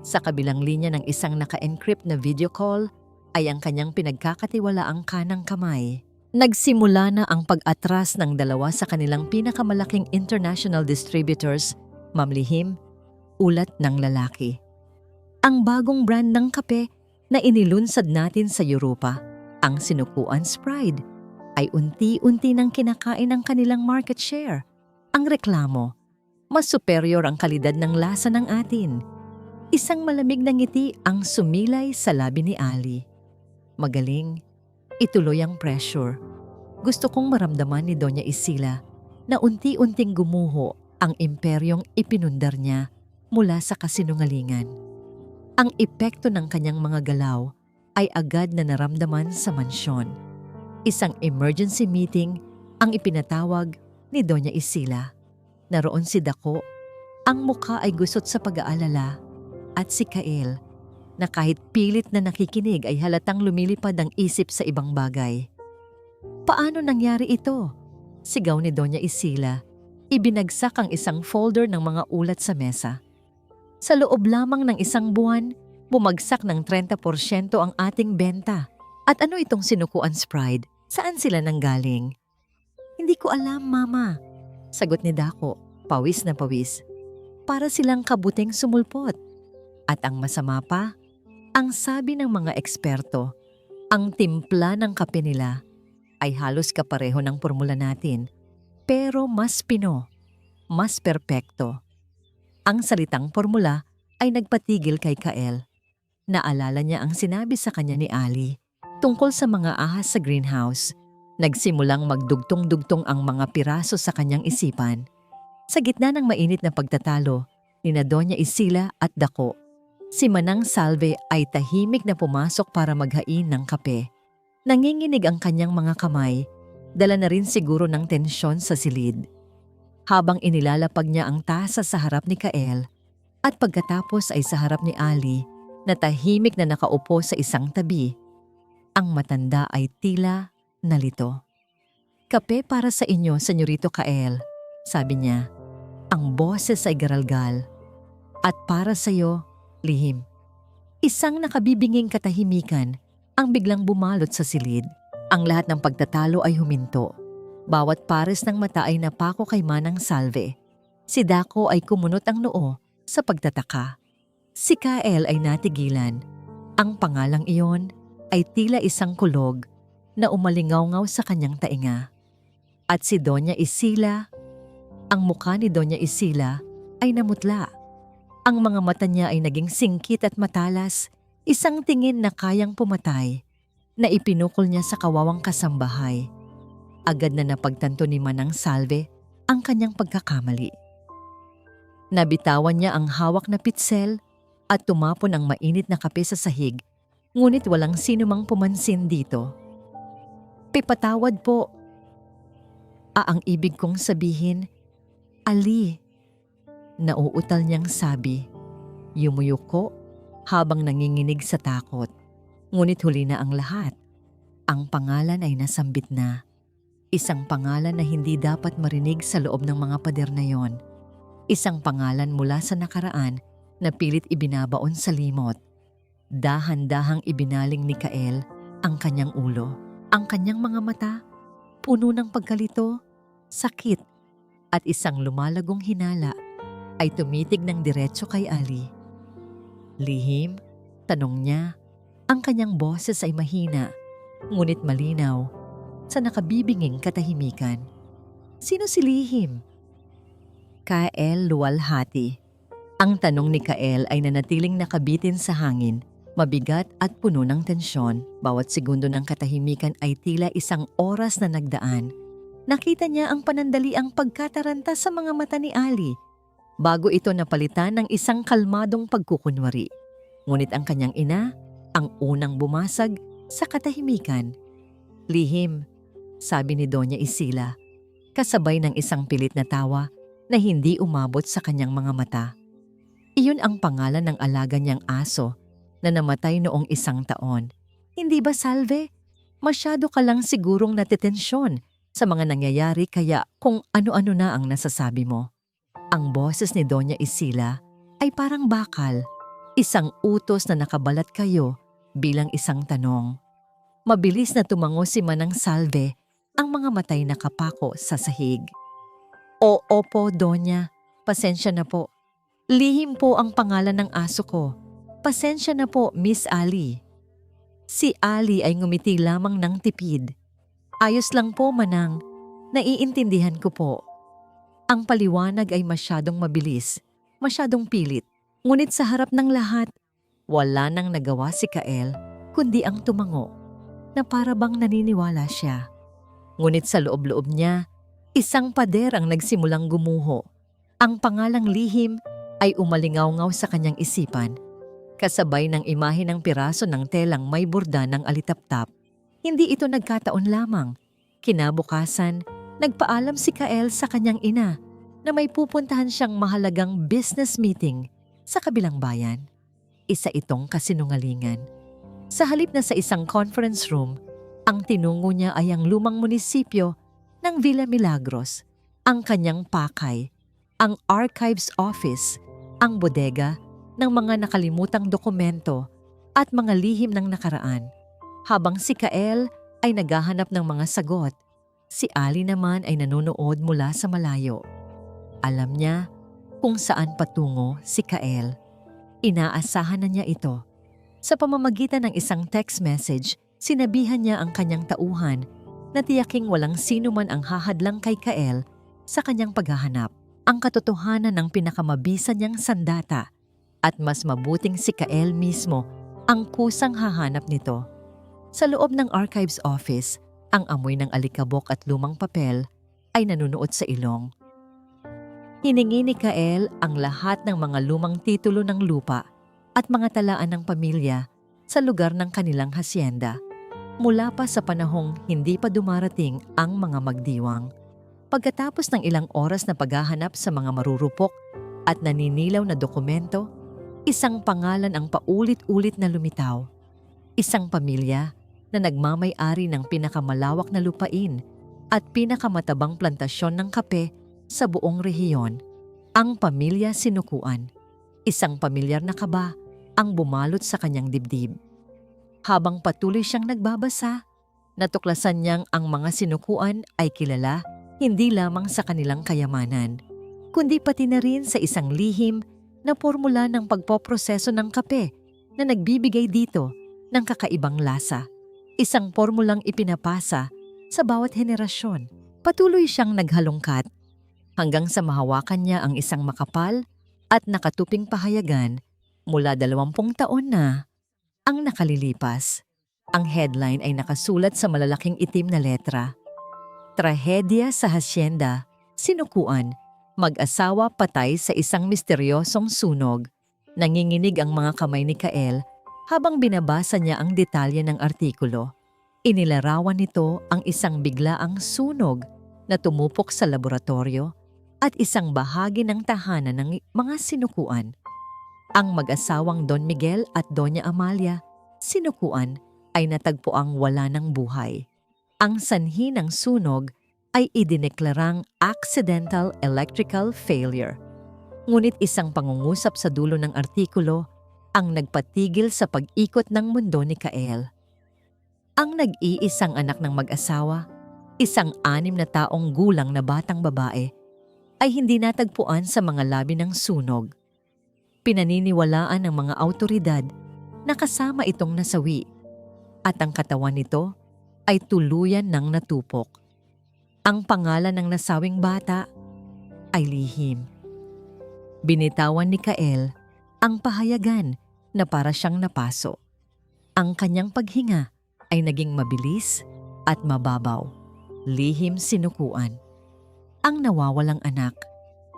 Speaker 1: Sa kabilang linya ng isang naka-encrypt na video call ay ang kanyang pinagkakatiwalaang kanang kamay. Nagsimula na ang pag-atras ng dalawa sa kanilang pinakamalaking international distributors, mamlihim, ulat ng lalaki. Ang bagong brand ng kape na inilunsad natin sa Europa, ang Sinukuan's Pride, ay unti-unti nang kinakain ang kanilang market share. Ang reklamo, mas superior ang kalidad ng lasa ng atin. Isang malamig na ngiti ang sumilay sa labi ni Ali. Magaling. Ituloy ang pressure. Gusto kong maramdaman ni Doña Isila na unti-unting gumuho ang imperyong ipinundar niya mula sa kasinungalingan. Ang epekto ng kanyang mga galaw ay agad na naramdaman sa mansyon. Isang emergency meeting ang ipinatawag ni Doña Isila. Naroon si Dako, ang mukha ay gusot sa pag-aalala, at si Kael, na kahit pilit na nakikinig ay halatang lumilipad ang isip sa ibang bagay. Paano nangyari ito? Sigaw ni Doña Isila. Ibinagsak ang isang folder ng mga ulat sa mesa. Sa loob lamang ng isang buwan, bumagsak ng 30% ang ating benta. At ano itong Sinukuan's Pride? Saan sila nanggaling? Hindi ko alam, Mama. Sagot ni Dako, pawis na pawis. Para silang kabuting sumulpot. At ang masama pa, ang sabi ng mga eksperto, ang timpla ng kape nila ay halos kapareho ng formula natin, pero mas pino, mas perpekto. Ang salitang formula ay nagpatigil kay Kael. Naalala niya ang sinabi sa kanya ni Ali. tungkol sa mga ahas sa greenhouse. Nagsimulang magdugtong-dugtong ang mga piraso sa kanyang isipan. Sa gitna ng mainit na pagtatalo, nina Doña Isila at Dako, si Manang Salve ay tahimik na pumasok para maghain ng kape. Nanginginig ang kanyang mga kamay, dala na rin siguro ng tensyon sa silid. Habang inilalapag niya ang tasa sa harap ni Kael, at pagkatapos ay sa harap ni Ali, na tahimik na nakaupo sa isang tabi, ang matanda ay tila nalito. "Kape para sa inyo, Senyorito Kael," sabi niya. Ang boses ay garalgal. "At para sa iyo, lihim." Isang nakabibinging katahimikan ang biglang bumalot sa silid. Ang lahat ng pagtatalo ay huminto. Bawat pares ng mata ay napako kay Manang Salve. Si Dako ay kumunot ang noo sa pagtataka. Si Kael ay natigilan. Ang pangalang iyon ay tila isang kulog na umalingaw-ngaw sa kanyang tainga. At si Doña Isila, ang mukha ni Doña Isila ay namutla. Ang mga mata niya ay naging singkit at matalas, isang tingin na kayang pumatay, na ipinukol niya sa kawawang kasambahay. Agad na napagtanto ni Manang Salve ang kanyang pagkakamali. Nabitawan niya ang hawak na pitsel at tumapon ang mainit na kape sa sahig, ngunit walang sino mang pumansin dito. "Pipatawad po." Ang ibig kong sabihin, Ali, nauutal niyang sabi. Yumuyuko habang nanginginig sa takot. Ngunit huli na ang lahat. Ang pangalan ay nasambit na. Isang pangalan na hindi dapat marinig sa loob ng mga pader na yon. Isang pangalan mula sa nakaraan na pilit ibinabaon sa limot. Dahan-dahang ibinaling ni Kael ang kanyang ulo. Ang kanyang mga mata, puno ng pagkalito, sakit, at isang lumalagong hinala ay tumitig ng diretso kay Ali. "Lihim?" tanong niya. Ang kanyang boses ay mahina, ngunit malinaw, sa nakabibinging katahimikan. "Sino si Lihim?" Kael luwalhati. Ang tanong ni Kael ay nanatiling nakabitin sa hangin, mabigat at puno ng tensyon. Bawat segundo ng katahimikan ay tila isang oras na nagdaan. Nakita niya ang panandaliang pagkataranta sa mga mata ni Ali, bago ito napalitan ng isang kalmadong pagkukunwari. Ngunit ang kanyang ina, ang unang bumasag sa katahimikan. "Lihim," sabi ni Doña Isila, kasabay ng isang pilit na tawa na hindi umabot sa kanyang mga mata. Iyon ang pangalan ng alaga niyang aso na namatay noong 1 taon. "Hindi ba, Salve? Masyado ka lang sigurong natitensyon sa mga nangyayari kaya kung ano-ano na ang nasasabi mo." Ang boses ni Doña Isila ay parang bakal, isang utos na nakabalat kayo bilang isang tanong. Mabilis na tumango si Manang Salve, ang mga matay nakapako sa sahig. Opo, Doña. Pasensya na po. Lihim po ang pangalan ng aso ko. Pasensya na po, Miss Ali." Si Ali ay ngumiti lamang ng tipid. "Ayos lang po, Manang. Naiintindihan ko po." Ang paliwanag ay masyadong mabilis, masyadong pilit. Ngunit sa harap ng lahat, wala nang nagawa si Kael kundi ang tumango, na para bang naniniwala siya. Ngunit sa loob-loob niya, isang pader ang nagsimulang gumuho. Ang pangalang Lihim ay umalingaw-ngaw sa kanyang isipan, kasabay ng imahe ng piraso ng telang may borda ng alitaptap. Hindi ito nagkataon lamang. Kinabukasan, nagpaalam si Kael sa kanyang ina na may pupuntahan siyang mahalagang business meeting sa kabilang bayan. Isa itong kasinungalingan. Sa halip na sa isang conference room, ang tinungo niya ay ang lumang munisipyo ng Villa Milagros, ang kanyang pakay, ang archives office, ang bodega ng mga nakalimutang dokumento at mga lihim ng nakaraan. Habang si Kael ay naghahanap ng mga sagot, si Ali naman ay nanonood mula sa malayo. Alam niya kung saan patungo si Kael. Inaasahan na niya ito. Sa pamamagitan ng isang text message, sinabihan niya ang kanyang tauhan na tiyaking walang sino man ang hahadlang kay Kael sa kanyang paghahanap. Ang katotohanan ng pinakamabisa niyang sandata at mas mabuting si Kael mismo ang kusang hahanap nito. Sa loob ng archives office, ang amoy ng alikabok at lumang papel ay nanunuot sa ilong. Hiningi ni Kael ang lahat ng mga lumang titulo ng lupa at mga talaan ng pamilya sa lugar ng kanilang hasyenda mula pa sa panahong hindi pa dumarating ang mga magdiwang. Pagkatapos ng ilang oras na paghahanap sa mga marurupok at naninilaw na dokumento, isang pangalan ang paulit-ulit na lumitaw. Isang pamilya na nagmamay-ari ng pinakamalawak na lupain at pinakamatabang plantasyon ng kape sa buong rehiyon, ang pamilya Sinukuan. Isang pamilyar na kaba ang bumalot sa kanyang dibdib. Habang patuloy siyang nagbabasa, natuklasan niyang ang mga Sinukuan ay kilala hindi lamang sa kanilang kayamanan, kundi pati na rin sa isang lihim na formula ng pagpoproseso ng kape na nagbibigay dito ng kakaibang lasa. Isang formulang ipinapasa sa bawat henerasyon. Patuloy siyang naghalongkat hanggang sa mahawakan niya ang isang makapal at nakatuping pahayagan mula 20 taon na ang nakalilipas. Ang headline ay nakasulat sa malalaking itim na letra. Trahedya sa hasyenda, Sinukuan, mag-asawa patay sa isang misteryosong sunog. Nanginginig ang mga kamay ni Kael habang binabasa niya ang detalye ng artikulo. Inilarawan nito ang isang biglaang sunog na tumupok sa laboratorio at isang bahagi ng tahanan ng mga Sinukuan. Ang mag-asawang Don Miguel at Doña Amalia, Sinukuan, ay natagpuang wala ng buhay. Ang sanhi ng sunog ay idineklarang accidental electrical failure. Ngunit isang pangungusap sa dulo ng artikulo ang nagpatigil sa pag-ikot ng mundo ni Kael. Ang nag-iisang anak ng mag-asawa, isang 6 na taong gulang na batang babae, ay hindi natagpuan sa mga labi ng sunog. Pinaniniwalaan ng mga awtoridad na kasama itong nasawi at ang katawan nito ay tuluyan ng natupok. Ang pangalan ng nasawing bata ay lihim. Binitawan ni Kael ang pahayagan na para siyang napaso. Ang kanyang paghinga ay naging mabilis at mababaw. Lihim Sinukuan. Ang nawawalang anak,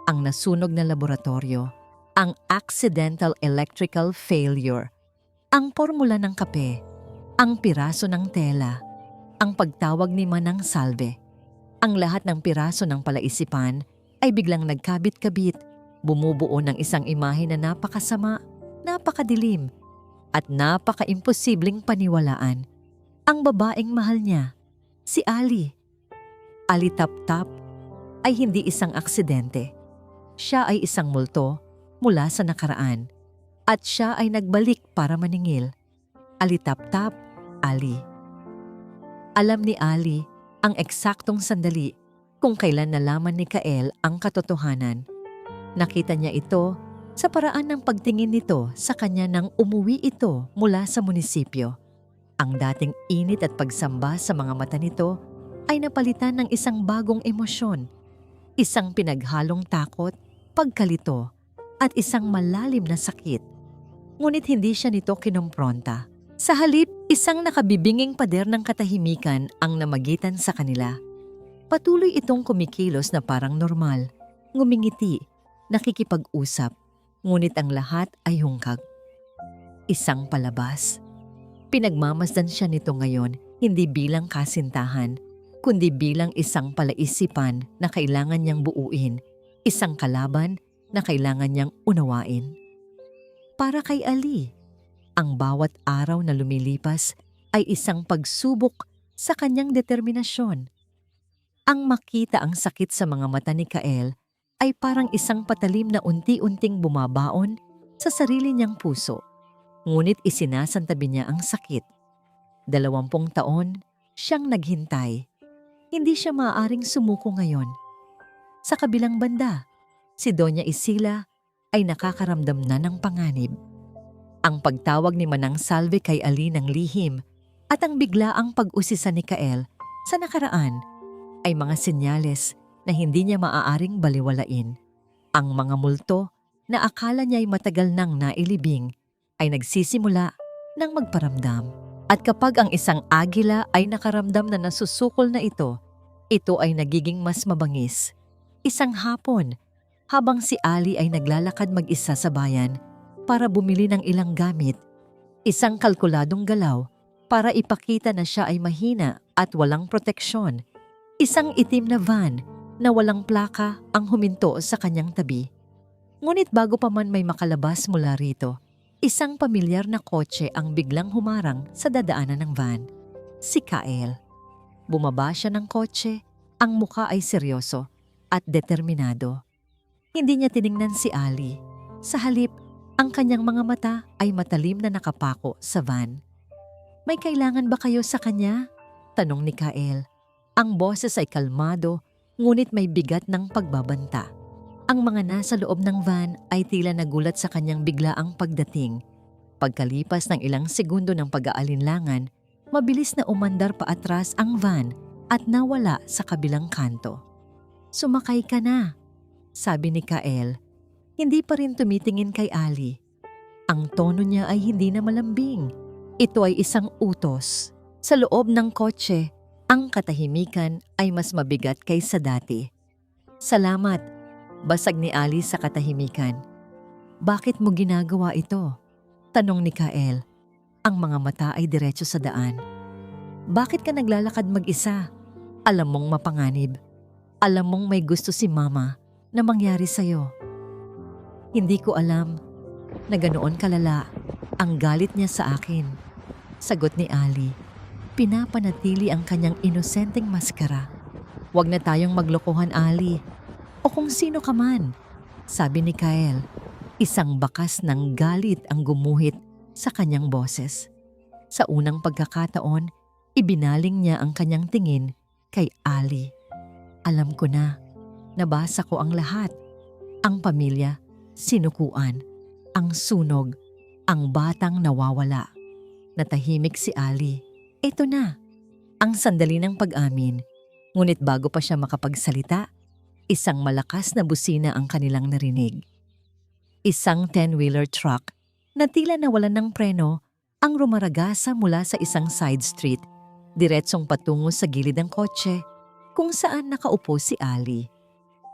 Speaker 1: ang nasunog na laboratorio, ang accidental electrical failure, ang formula ng kape, ang piraso ng tela, ang pagtawag ni Manang Salve. Ang lahat ng piraso ng palaisipan ay biglang nagkabit-kabit, bumubuo ng isang imahe na napakasama, napakadilim, at napaka-imposibleng paniwalaan. Ang babaeng mahal niya, si Ali. Ali Tap-Tap ay hindi isang aksidente. Siya ay isang multo mula sa nakaraan at siya ay nagbalik para maningil. Ali Tap-Tap, Ali. Alam ni Ali ang eksaktong sandali kung kailan nalaman ni Kael ang katotohanan. Nakita niya ito sa paraan ng pagtingin nito sa kanya nang umuwi ito mula sa munisipyo. Ang dating init at pagsamba sa mga mata nito ay napalitan ng isang bagong emosyon, isang pinaghalong takot, pagkalito, at isang malalim na sakit. Ngunit hindi siya nito kinompronta. Sa halip, isang nakabibinging pader ng katahimikan ang namagitan sa kanila. Patuloy itong kumikilos na parang normal, ngumingiti, nakikipag-usap, ngunit ang lahat ay hungkag. Isang palabas. Pinagmamasdan siya nito ngayon hindi bilang kasintahan, kundi bilang isang palaisipan na kailangan niyang buuin, isang kalaban na kailangan niyang unawain. Para kay Ali, ang bawat araw na lumilipas ay isang pagsubok sa kanyang determinasyon. Ang makita ang sakit sa mga mata ni Kael ay parang isang patalim na unti-unting bumabaon sa sarili niyang puso. Ngunit isinasantabi niya ang sakit. 20 taon siyang naghintay. Hindi siya maaaring sumuko ngayon. Sa kabilang banda, si Doña Isila ay nakakaramdam na ng panganib. Ang pagtawag ni Manang Salve kay Ali ng lihim at ang biglaang pag-usisa ni Kael sa nakaraan ay mga senyales na hindi niya maaaring baliwalain. Ang mga multo na akala niya ay matagal nang nailibing ay nagsisimula ng magparamdam At kapag ang isang agila ay nakaramdam na nasusukol na ito ay nagiging mas mabangis. Isang hapon, habang si Ali ay naglalakad mag-isa sa bayan para bumili ng ilang gamit, isang kalkuladong galaw para ipakita na siya ay mahina at walang proteksyon. Isang itim na van na walang plaka ang huminto sa kanyang tabi. Ngunit bago pa man may makalabas mula rito, isang pamilyar na kotse ang biglang humarang sa dadaanan ng van. Si Kyle. Bumaba siya ng kotse, ang mukha ay seryoso at determinado. Hindi niya tiningnan si Ali. Sa halip, ang kanyang mga mata ay matalim na nakapako sa van. "May kailangan ba kayo sa kanya?" tanong ni Kyle. Ang boses ay kalmado, ngunit may bigat ng pagbabanta. Ang mga nasa loob ng van ay tila nagulat sa kanyang biglaang pagdating. Pagkalipas ng ilang segundo ng pag-aalinlangan, mabilis na umandar pa atras ang van at nawala sa kabilang kanto. "Sumakay ka na," sabi ni Kyle. Hindi pa rin tumitingin kay Ali. Ang tono niya ay hindi na malambing. Ito ay isang utos. Sa loob ng kotse, ang katahimikan ay mas mabigat kaysa dati. "Salamat," basag ni Ali sa katahimikan. "Bakit mo ginagawa ito?" tanong ni Kyle. Ang mga mata ay diretso sa daan. "Bakit ka naglalakad mag-isa? Alam mong mapanganib. Alam mong may gusto si Mama na mangyari sa'yo." "Hindi ko alam na ganoon kalala ang galit niya sa akin," sagot ni Ali. Pinapanatili ang kanyang inosenteng maskara. "Huwag na tayong maglokohan, Ali. O kung sino ka man," sabi ni Kyle. Isang bakas ng galit ang gumuhit sa kanyang boses. Sa unang pagkakataon, ibinaling niya ang kanyang tingin kay Ali. "Alam ko na, nabasa ko ang lahat. Ang pamilya, sinukuan, ang sunog, ang batang nawawala." Natahimik si Ali. Ito na, ang sandali ng pag-amin. Ngunit bago pa siya makapagsalita, isang malakas na busina ang kanilang narinig. Isang 10-wheeler truck na tila nawalan ng preno ang rumaragasa mula sa isang side street, diretsong patungo sa gilid ng kotse kung saan nakaupo si Ali.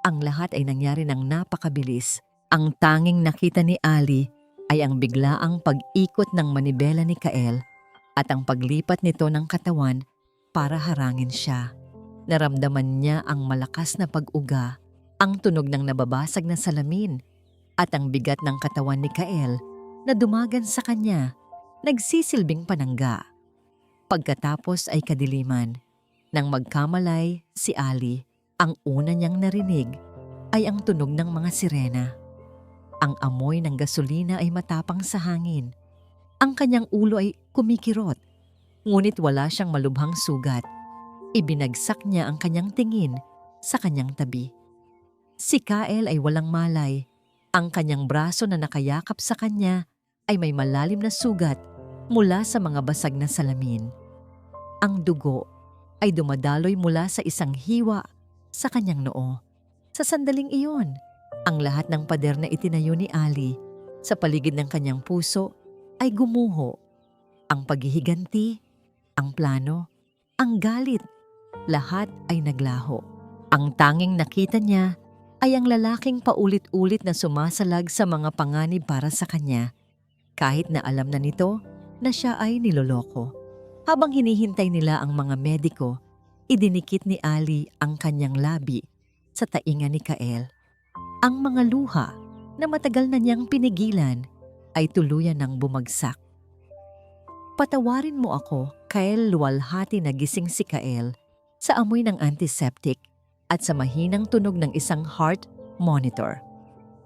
Speaker 1: Ang lahat ay nangyari ng napakabilis. Ang tanging nakita ni Ali ay ang biglaang pag-ikot ng manibela ni Kyle at ang paglipat nito ng katawan para harangin siya. Naramdaman niya ang malakas na pag-uga, ang tunog ng nababasag na salamin, at ang bigat ng katawan ni Kyle na dumagan sa kanya, nagsisilbing panangga. Pagkatapos ay kadiliman. Nang magkamalay si Ali, ang una niyang narinig ay ang tunog ng mga sirena. Ang amoy ng gasolina ay matapang sa hangin. Ang kanyang ulo ay kumikirot, ngunit wala siyang malubhang sugat. Ibinagsak niya ang kanyang tingin sa kanyang tabi. Si Kyle ay walang malay. Ang kanyang braso na nakayakap sa kanya ay may malalim na sugat mula sa mga basag na salamin. Ang dugo ay dumadaloy mula sa isang hiwa sa kanyang noo. Sa sandaling iyon, ang lahat ng pader na itinayo ni Ali sa paligid ng kanyang puso ay gumuho. Ang paghihiganti, ang plano, ang galit, lahat ay naglaho. Ang tanging nakita niya ay ang lalaking paulit-ulit na sumasalag sa mga panganib para sa kanya, kahit na alam na nito na siya ay niloloko. Habang hinihintay nila ang mga mediko, idinikit ni Ali ang kanyang labi sa tainga ni Kyle. Ang mga luha na matagal na niyang pinigilan ay tuluyan ng bumagsak. "Patawarin mo ako," Kyle, luwalhati na gising si Kyle sa amoy ng antiseptic at sa mahinang tunog ng isang heart monitor.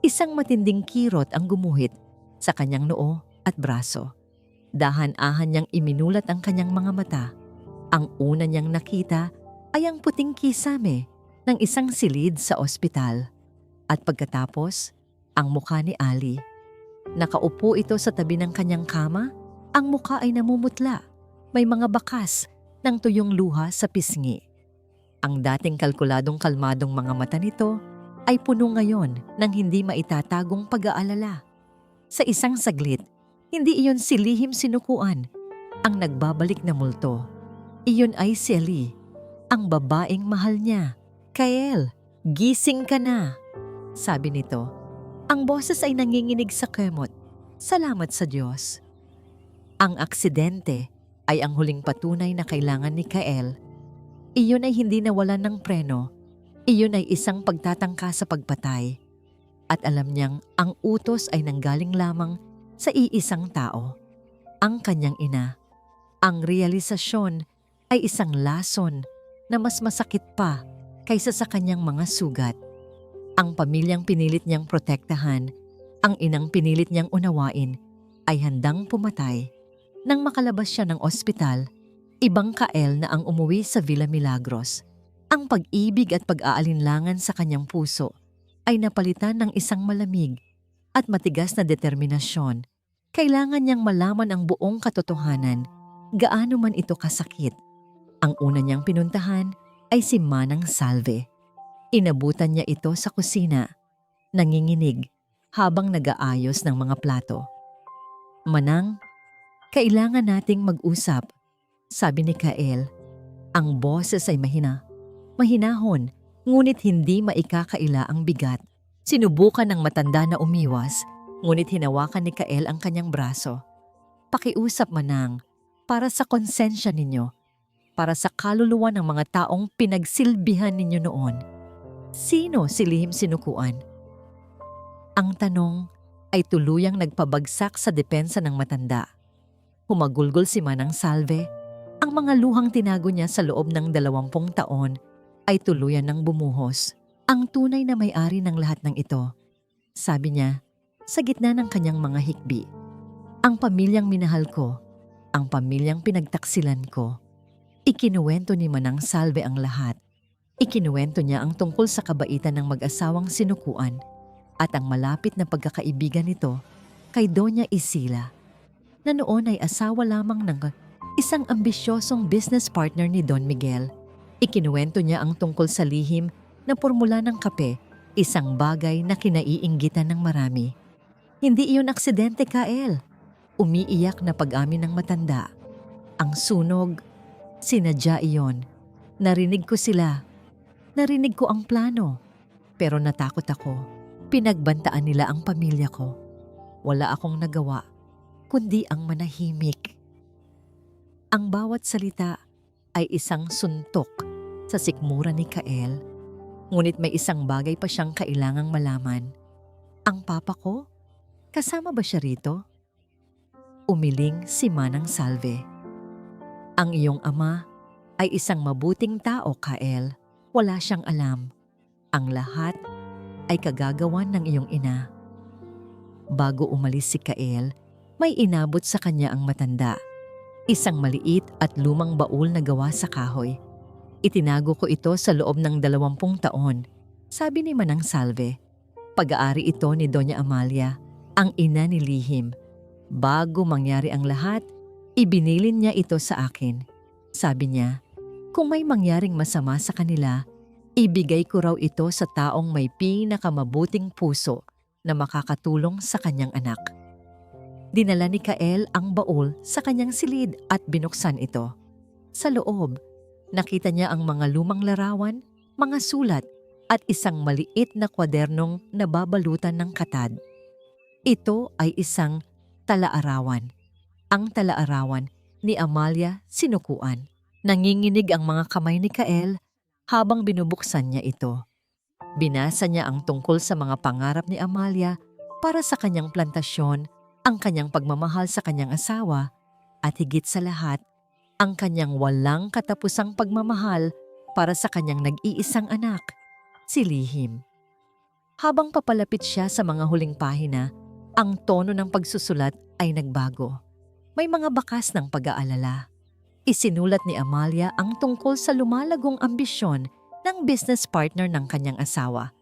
Speaker 1: Isang matinding kirot ang gumuhit sa kanyang noo at braso. Dahan-dahan niyang iminulat ang kanyang mga mata. Ang una niyang nakita ay ang puting kisame ng isang silid sa ospital. At pagkatapos, ang mukha ni Ali. Nakaupo ito sa tabi ng kanyang kama. Ang mukha ay namumutla. May mga bakas ng tuyong luha sa pisngi. Ang dating kalkuladong kalmadong mga mata nito ay puno ngayon ng hindi maitatagong pag-aalala. Sa isang saglit, hindi iyon si lihim sinukuan. ang nagbabalik na multo. Iyon ay si Ali, ang babaeng mahal niya. "Kael, gising ka na," sabi nito. Ang boses ay nanginginig sa kemot. Salamat sa Diyos. Ang aksidente ay ang huling patunay na kailangan ni Kael. Iyon ay hindi nawalan ng preno. Iyon ay isang pagtatangka sa pagpatay. At alam niyang ang utos ay nanggaling lamang sa iisang tao, ang kanyang ina. Ang realisasyon ay isang lason na mas masakit pa kaysa sa kanyang mga sugat. Ang pamilyang pinilit niyang protektahan, ang inang pinilit niyang unawain, ay handang pumatay. Nang makalabas siya ng ospital, ibang Kael na ang umuwi sa Villa Milagros. Ang pag-ibig at pag-aalinlangan sa kanyang puso ay napalitan ng isang malamig at matigas na determinasyon. Kailangan niyang malaman ang buong katotohanan, gaano man ito kasakit. Ang una niyang pinuntahan ay si Manang Salve. Inabutan niya ito sa kusina, nanginginig habang nag-aayos ng mga plato. "Manang, kailangan nating mag-usap," sabi ni Kael. Ang boses ay mahinahon, ngunit hindi maikakaila ang bigat. Sinubukan ng matanda na umiwas, ngunit hinawakan ni Kael ang kanyang braso. "Pakiusap, Manang, para sa konsensya ninyo, para sa kaluluwa ng mga taong pinagsilbihan ninyo noon." Sino si Lihim Sinukuan? Ang tanong ay tuluyang nagpabagsak sa depensa ng matanda. Humagulgol si Manang Salve. Ang mga luhang tinago niya sa loob ng 20 taon ay tuluyan ng bumuhos. Ang tunay na may-ari ng lahat ng ito, sabi niya sa gitna ng kanyang mga hikbi. Ang pamilyang minahal ko, ang pamilyang pinagtaksilan ko. Ikinuwento ni Manang Salve ang lahat. Ikinuwento niya ang tungkol sa kabaitan ng mag-asawang Sinukuan at ang malapit na pagkakaibigan nito kay Doña Isila, na noon ay asawa lamang ng isang ambisyosong business partner ni Don Miguel. Ikinuwento niya ang tungkol sa lihim na formula ng kape, isang bagay na kinaiinggitan ng marami. "Hindi iyon aksidente, Kael," umiiyak na pag-amin ng matanda. "Ang sunog, sinadya iyon. Narinig ko sila. Narinig ko ang plano. Pero natakot ako. Pinagbantaan nila ang pamilya ko. Wala akong nagawa, kundi ang manahimik." Ang bawat salita ay isang suntok sa sikmura ni Kael. Ngunit may isang bagay pa siyang kailangang malaman. "Ang papa ko? Kasama ba siya rito?" Umiling si Manang Salve. "Ang iyong ama ay isang mabuting tao, Kael. Wala siyang alam. Ang lahat ay kagagawan ng iyong ina." Bago umalis si Kael, may inabot sa kanya ang matanda. Isang maliit at lumang baul na gawa sa kahoy. "Itinago ko ito sa loob ng 20 taon, sabi ni Manang Salve. "Pag-aari ito ni Doña Amalia, ang ina ni Lihim. Bago mangyari ang lahat, ibinilin niya ito sa akin. Sabi niya, kung may mangyaring masama sa kanila, ibigay ko raw ito sa taong may pinakamabuting puso na makakatulong sa kanyang anak." Dinala ni Kael ang baul sa kanyang silid at binuksan ito. Sa loob, nakita niya ang mga lumang larawan, mga sulat at isang maliit na kwadernong nababalutan ng katad. Ito ay isang talaarawan. Ang talaarawan ni Amalia Sinukuan. Nanginginig ang mga kamay ni Kael habang binubuksan niya ito. Binasa niya ang tungkol sa mga pangarap ni Amalia para sa kanyang plantasyon, ang kanyang pagmamahal sa kanyang asawa, at higit sa lahat, ang kanyang walang katapusang pagmamahal para sa kanyang nag-iisang anak, si Lihim. Habang papalapit siya sa mga huling pahina, ang tono ng pagsusulat ay nagbago. May mga bakas ng pag-aalala. Isinulat ni Amalia ang tungkol sa lumalagong ambisyon ng business partner ng kanyang asawa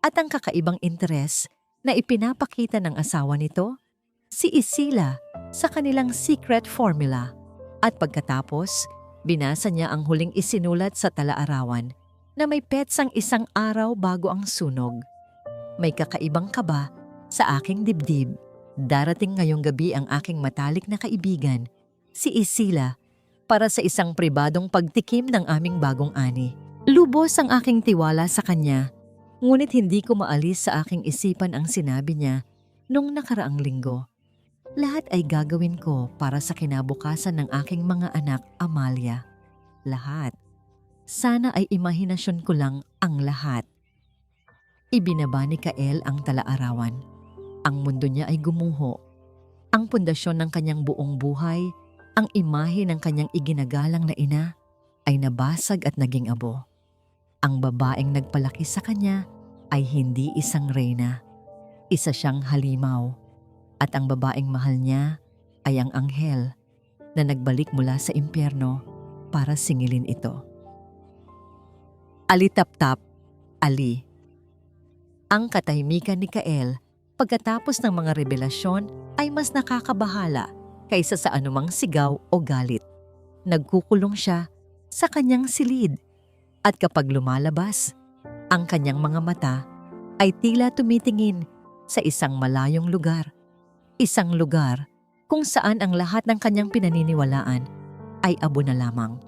Speaker 1: at ang kakaibang interes na ipinapakita ng asawa nito, si Isila, sa kanilang secret formula. At pagkatapos, binasa niya ang huling isinulat sa talaarawan na may petsang isang araw bago ang sunog. "May kakaibang kaba sa aking dibdib. Darating ngayong gabi ang aking matalik na kaibigan, si Isila, para sa isang pribadong pagtikim ng aming bagong ani. Lubos ang aking tiwala sa kanya, ngunit hindi ko maalis sa aking isipan ang sinabi niya nung nakaraang linggo. Lahat ay gagawin ko para sa kinabukasan ng aking mga anak, Amalia. Lahat. Sana ay imahinasyon ko lang ang lahat. Ibinaba ni Kael ang talaarawan. Ang mundo niya ay gumuho. Ang pundasyon ng kanyang buong buhay, ang imahe ng kanyang iginagalang na ina, ay nabasag at naging abo. Ang babaeng nagpalaki sa kanya ay hindi isang reyna. Isa siyang halimaw. At ang babaeng mahal niya ay ang anghel na nagbalik mula sa impyerno para singilin ito. Alitaptap, Ali. Ang katahimikan ni Kael pagkatapos ng mga revelasyon ay mas nakakabahala kaysa sa anumang sigaw o galit. Nagkukulong siya sa kanyang silid at kapag lumalabas, ang kanyang mga mata ay tila tumitingin sa isang malayong lugar. Isang lugar kung saan ang lahat ng kanyang pinaniniwalaan ay abo na lamang.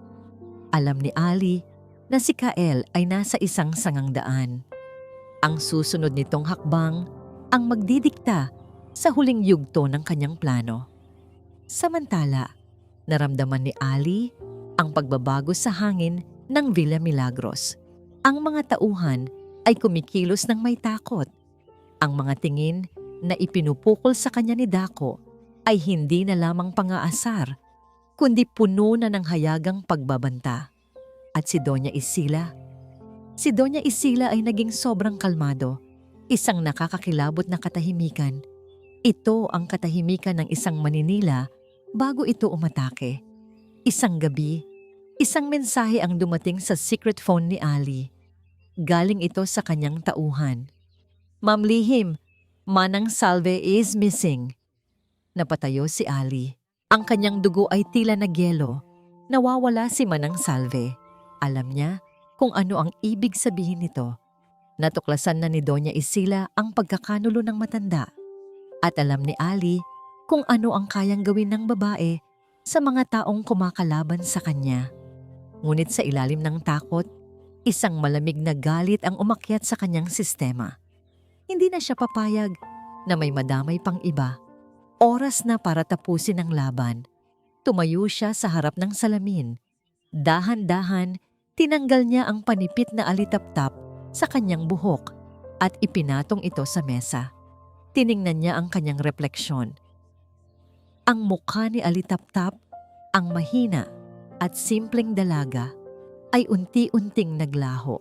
Speaker 1: Alam ni Ali na si Kael ay nasa isang sangangdaan. Ang susunod nitong hakbang ang magdidikta sa huling yugto ng kanyang plano. Samantala, naramdaman ni Ali ang pagbabago sa hangin ng Villa Milagros. Ang mga tauhan ay kumikilos ng may takot. Ang mga tingin na ipinupukol sa kanya ni Dako ay hindi na lamang pangaasar, kundi puno na ng hayagang pagbabanta. At si Doña Isila ay naging sobrang kalmado, isang nakakakilabot na katahimikan. Ito ang katahimikan ng isang Maninila bago ito umatake. Isang gabi, isang mensahe ang dumating sa secret phone ni Ali. Galing ito sa kanyang tauhan. Ma'am Lihim, Manang Salve is missing. Napatayo si Ali. Ang kanyang dugo ay tila nagyelo. Nawawala si Manang Salve. Alam niya kung ano ang ibig sabihin nito. Natuklasan na ni Doña Isila ang pagkakanulo ng matanda. At alam ni Ali kung ano ang kayang gawin ng babae sa mga taong kumakalaban sa kanya. Ngunit sa ilalim ng takot, isang malamig na galit ang umakyat sa kanyang sistema. Hindi na siya papayag na may madamay pang iba. Oras na para tapusin ang laban. Tumayo siya sa harap ng salamin. Dahan-dahan, tinanggal niya ang panipit na alitaptap sa kanyang buhok at ipinatong ito sa mesa. Tiningnan niya ang kanyang refleksyon. Ang mukha ni Alitaptap, ang mahina at simpleng dalaga, ay unti-unting naglaho.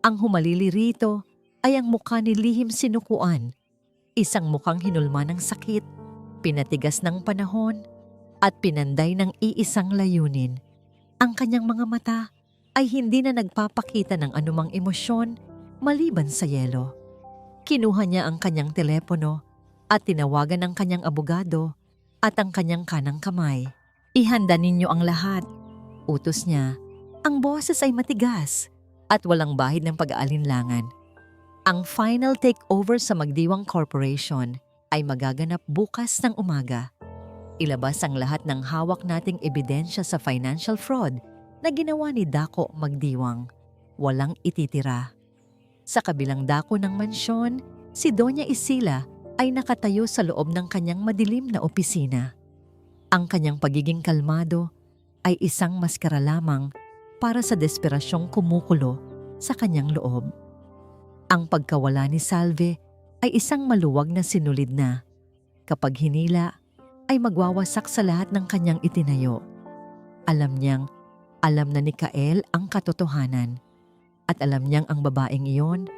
Speaker 1: Ang humalili rito ay ang mukha ni Lihim Sinukuan, isang mukhang hinulma ng sakit, pinatigas ng panahon, at pinanday ng iisang layunin. Ang kanyang mga mata ay hindi na nagpapakita ng anumang emosyon maliban sa yelo. Kinuha niya ang kanyang telepono at tinawagan ang kanyang abogado at ang kanyang kanang kamay. Ihanda ninyo ang lahat. Utos niya. Ang boses ay matigas at walang bahid ng pag-aalinlangan. Ang final takeover sa Magdiwang Corporation ay magaganap bukas ng umaga. Ilabas ang lahat ng hawak nating ebidensya sa financial fraud na ginawa ni Dako Magdiwang. Walang ititira. Sa kabilang dako ng mansyon, si Doña Isila ay nakatayo sa loob ng kanyang madilim na opisina. Ang kanyang pagiging kalmado ay isang maskara lamang para sa desperasyong kumukulo sa kanyang loob. Ang pagkawala ni Salve ay isang maluwag na sinulid na. Kapag hinila, ay magwawasak sa lahat ng kanyang itinayo. Alam na ni Kael ang katotohanan. At alam niyang ang babaeng iyon,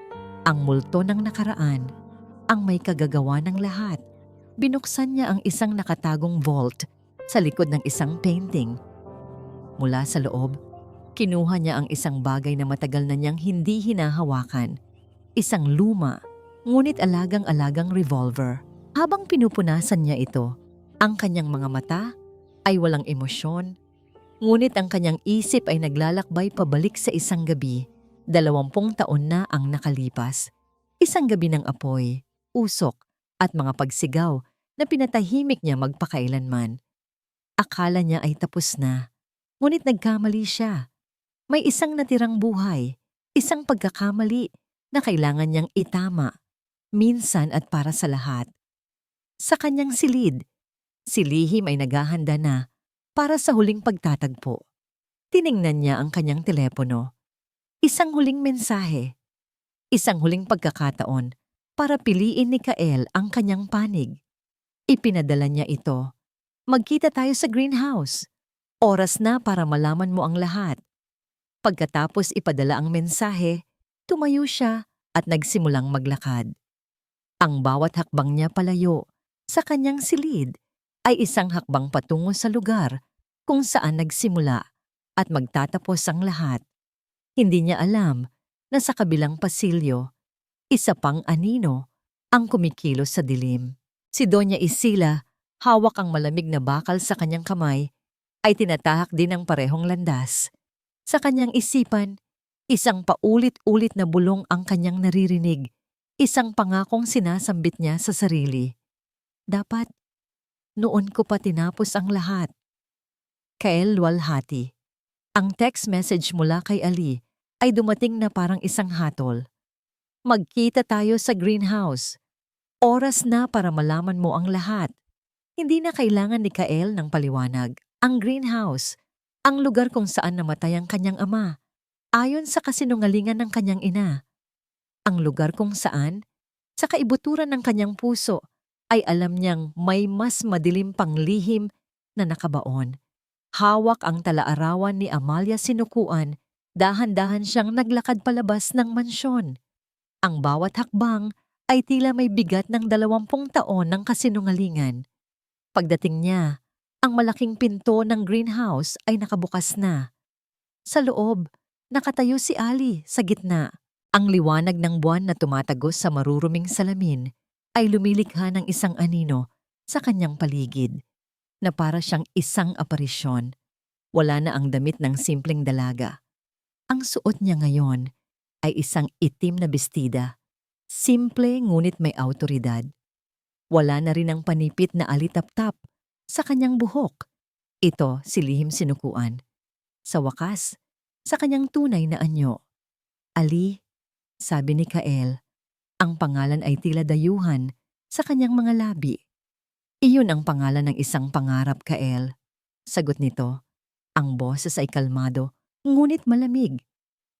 Speaker 1: ang multo ng nakaraan, ang may kagagawa ng lahat. Binuksan niya ang isang nakatagong vault sa likod ng isang painting. Mula sa loob, kinuha niya ang isang bagay na matagal na niyang hindi hinahawakan. Isang luma, ngunit alagang-alagang revolver. Habang pinupunasan niya ito, ang kanyang mga mata ay walang emosyon, ngunit ang kanyang isip ay naglalakbay pabalik sa isang gabi. 20 taon na ang nakalipas. Isang gabi ng apoy, usok, at mga pagsigaw na pinatahimik niya magpakailanman. Akala niya ay tapos na, ngunit nagkamali siya. May isang natirang buhay, isang pagkakamali na kailangan niyang itama, minsan at para sa lahat. Sa kanyang silid, si Lihim ay naghahanda na para sa huling pagtatagpo. Tiningnan niya ang kanyang telepono. Isang huling mensahe, isang huling pagkakataon para piliin ni Kael ang kanyang panig. Ipinadala niya ito. Magkita tayo sa greenhouse. Oras na para malaman mo ang lahat. Pagkatapos ipadala ang mensahe, tumayo siya at nagsimulang maglakad. Ang bawat hakbang niya palayo sa kanyang silid ay isang hakbang patungo sa lugar kung saan nagsimula at magtatapos ang lahat. Hindi niya alam na sa kabilang pasilyo, isa pang anino ang kumikilos sa dilim. Si Doña Isila, hawak ang malamig na bakal sa kanyang kamay, ay tinatahak din ang parehong landas. Sa kanyang isipan, isang paulit-ulit na bulong ang kanyang naririnig, isang pangakong sinasambit niya sa sarili. Dapat, noon ko pa tinapos ang lahat. Kael luwalhati. Ang text message mula kay Ali ay dumating na parang isang hatol. Magkita tayo sa greenhouse. Oras na para malaman mo ang lahat. Hindi na kailangan ni Kael ng paliwanag. Ang greenhouse, ang lugar kung saan namatay ang kanyang ama, ayon sa kasinungalingan ng kanyang ina. Ang lugar kung saan, sa kaibuturan ng kanyang puso, ay alam niyang may mas madilim pang lihim na nakabaon. Hawak ang talaarawan ni Amalia Sinukuan, dahan-dahan siyang naglakad palabas ng mansyon. Ang bawat hakbang ay tila may bigat ng 20 taon ng kasinungalingan. Pagdating niya, ang malaking pinto ng greenhouse ay nakabukas na. Sa loob, nakatayo si Ali sa gitna. Ang liwanag ng buwan na tumatagos sa maruruming salamin ay lumilikha ng isang anino sa kanyang paligid, na para siyang isang aparisyon. Wala na ang damit ng simpleng dalaga. Ang suot niya ngayon ay isang itim na bestida. Simple ngunit may awtoridad. Wala na rin ang panipit na alitap-tap sa kanyang buhok. Ito si Lihim Sinukuan. Sa wakas, sa kanyang tunay na anyo. Ali, sabi ni Kael, ang pangalan ay tila dayuhan sa kanyang mga labi. Iyon ang pangalan ng isang pangarap, Kael. Sagot nito, ang boses ay kalmado, ngunit malamig.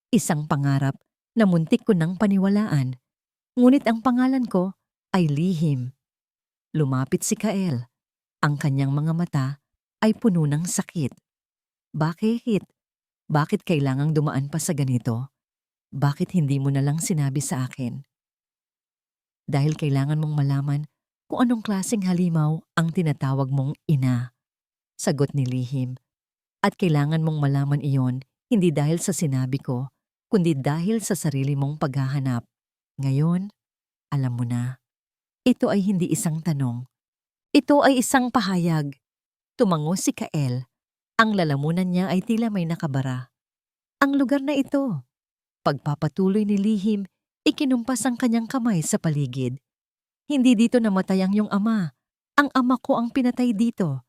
Speaker 1: Isang pangarap na muntik ko nang paniwalaan, ngunit ang pangalan ko ay Lihim. Lumapit si Kael. Ang kanyang mga mata ay puno ng sakit. Bakit? Bakit kailangang dumaan pa sa ganito? Bakit hindi mo na lang sinabi sa akin? Dahil kailangan mong malaman kung anong klaseng halimaw ang tinatawag mong ina. Sagot ni Lihim. At kailangan mong malaman iyon hindi dahil sa sinabi ko, kundi dahil sa sarili mong paghahanap. Ngayon, alam mo na. Ito ay hindi isang tanong. Ito ay isang pahayag. Tumango si Kael. Ang lalamunan niya ay tila may nakabara. Ang lugar na ito. Pagpapatuloy ni Lihim, ikinumpas ang kanyang kamay sa paligid. Hindi dito namatay ang iyong ama. Ang ama ko ang pinatay dito.